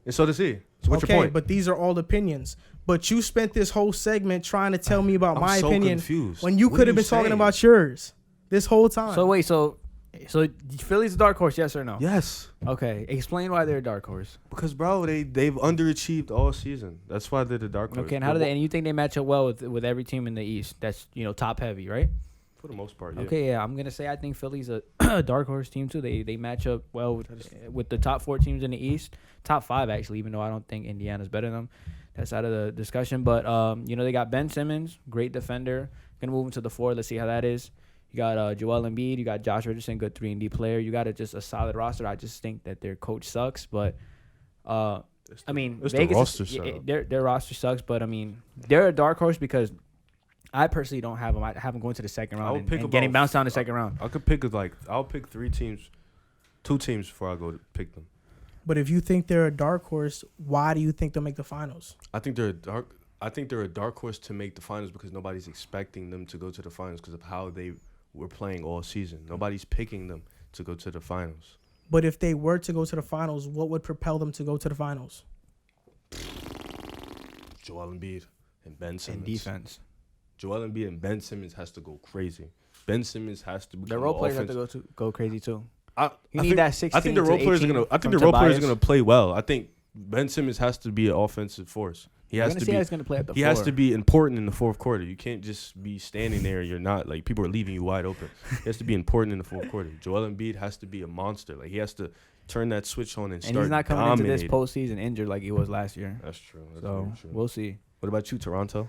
and so does he. So what's Okay, your point? but these are all opinions. But you spent this whole segment trying to tell me about I'm my so opinion confused. when you What could are have you been talking saying? about yours this whole time. So wait, so Philly's a dark horse, yes or no? Yes, Okay, explain why they're a dark horse. because bro, they've underachieved all season. That's why they're the dark horse. Okay, and how do they? And you think they match up well with every team in the East? That's top heavy, right? For the most part, yeah. Okay, yeah, I'm gonna say I think Philly's a dark horse team too. They match up well with the top 4 teams in the East, top 5 actually. Even though I don't think Indiana's better than them, that's out of the discussion. But they got Ben Simmons, great defender. Gonna move into the 4. Let's see how that is. You got Joel Embiid. You got Josh Richardson, good 3-and-D player. You got just a solid roster. I just think that their coach sucks, but I mean, it's the Vegas, roster is, setup. their roster sucks, but I mean, they're a dark horse because I personally don't have them. I have them going to the second I would round pick and getting about- bounced down the second round. I could pick I'll pick 3 teams, 2 teams before I go to pick them. But if you think they're a dark horse, why do you think they'll make the finals? I think they're a dark horse to make the finals because nobody's expecting them to go to the finals because of how they were playing all season. Nobody's picking them to go to the finals. But if they were to go to the finals, what would propel them to go to the finals? Joel Embiid and Ben Simmons. And defense. Joel Embiid and Ben Simmons has to go crazy. Ben Simmons has to become The role players have to go crazy too. I You need that 16 I think the to role players are 18 gonna. I think from the role players are Tobias. gonna play well. I think Ben Simmons has to be an offensive force. He You're has gonna to see be. how he's gonna play at the He floor. has to be important in the fourth quarter. You can't just be standing there. You're not like people are leaving you wide open. He has to be important in the fourth quarter. Joel Embiid has to be a monster. Like he has to turn that switch on and start And he's not coming dominating. into this postseason injured like he was last year. That's true. That's So very true. we'll see. What about you, Toronto?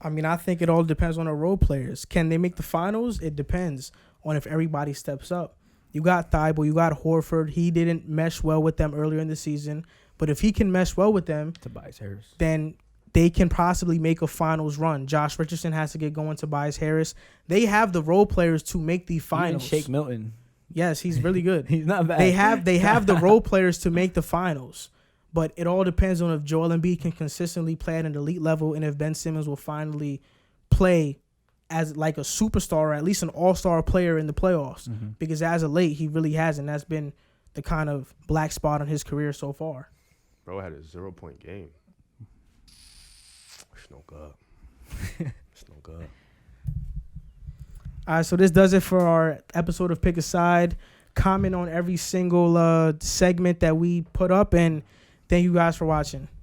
I mean, I think it all depends on the role players. Can they make the finals? It depends on if everybody steps up. You got Thibault, you got Horford. He didn't mesh well with them earlier in the season. But if he can mesh well with them, Tobias Harris. then they can possibly make a finals run. Josh Richardson has to get going. Tobias Harris. They have the role players to make the finals. Even Shake Milton. Yes, he's really good. He's not bad. They have the role players to make the finals. But it all depends on if Joel Embiid can consistently play at an elite level and if Ben Simmons will finally play as like a superstar or at least an all-star player in the playoffs. Mm-hmm. Because as of late, he really hasn't. That's been the kind of black spot on his career so far. Bro had a 0-point game. It's no good. It's no good. All right, so this does it for our episode of Pick a Side. Comment on every single segment that we put up, and thank you guys for watching.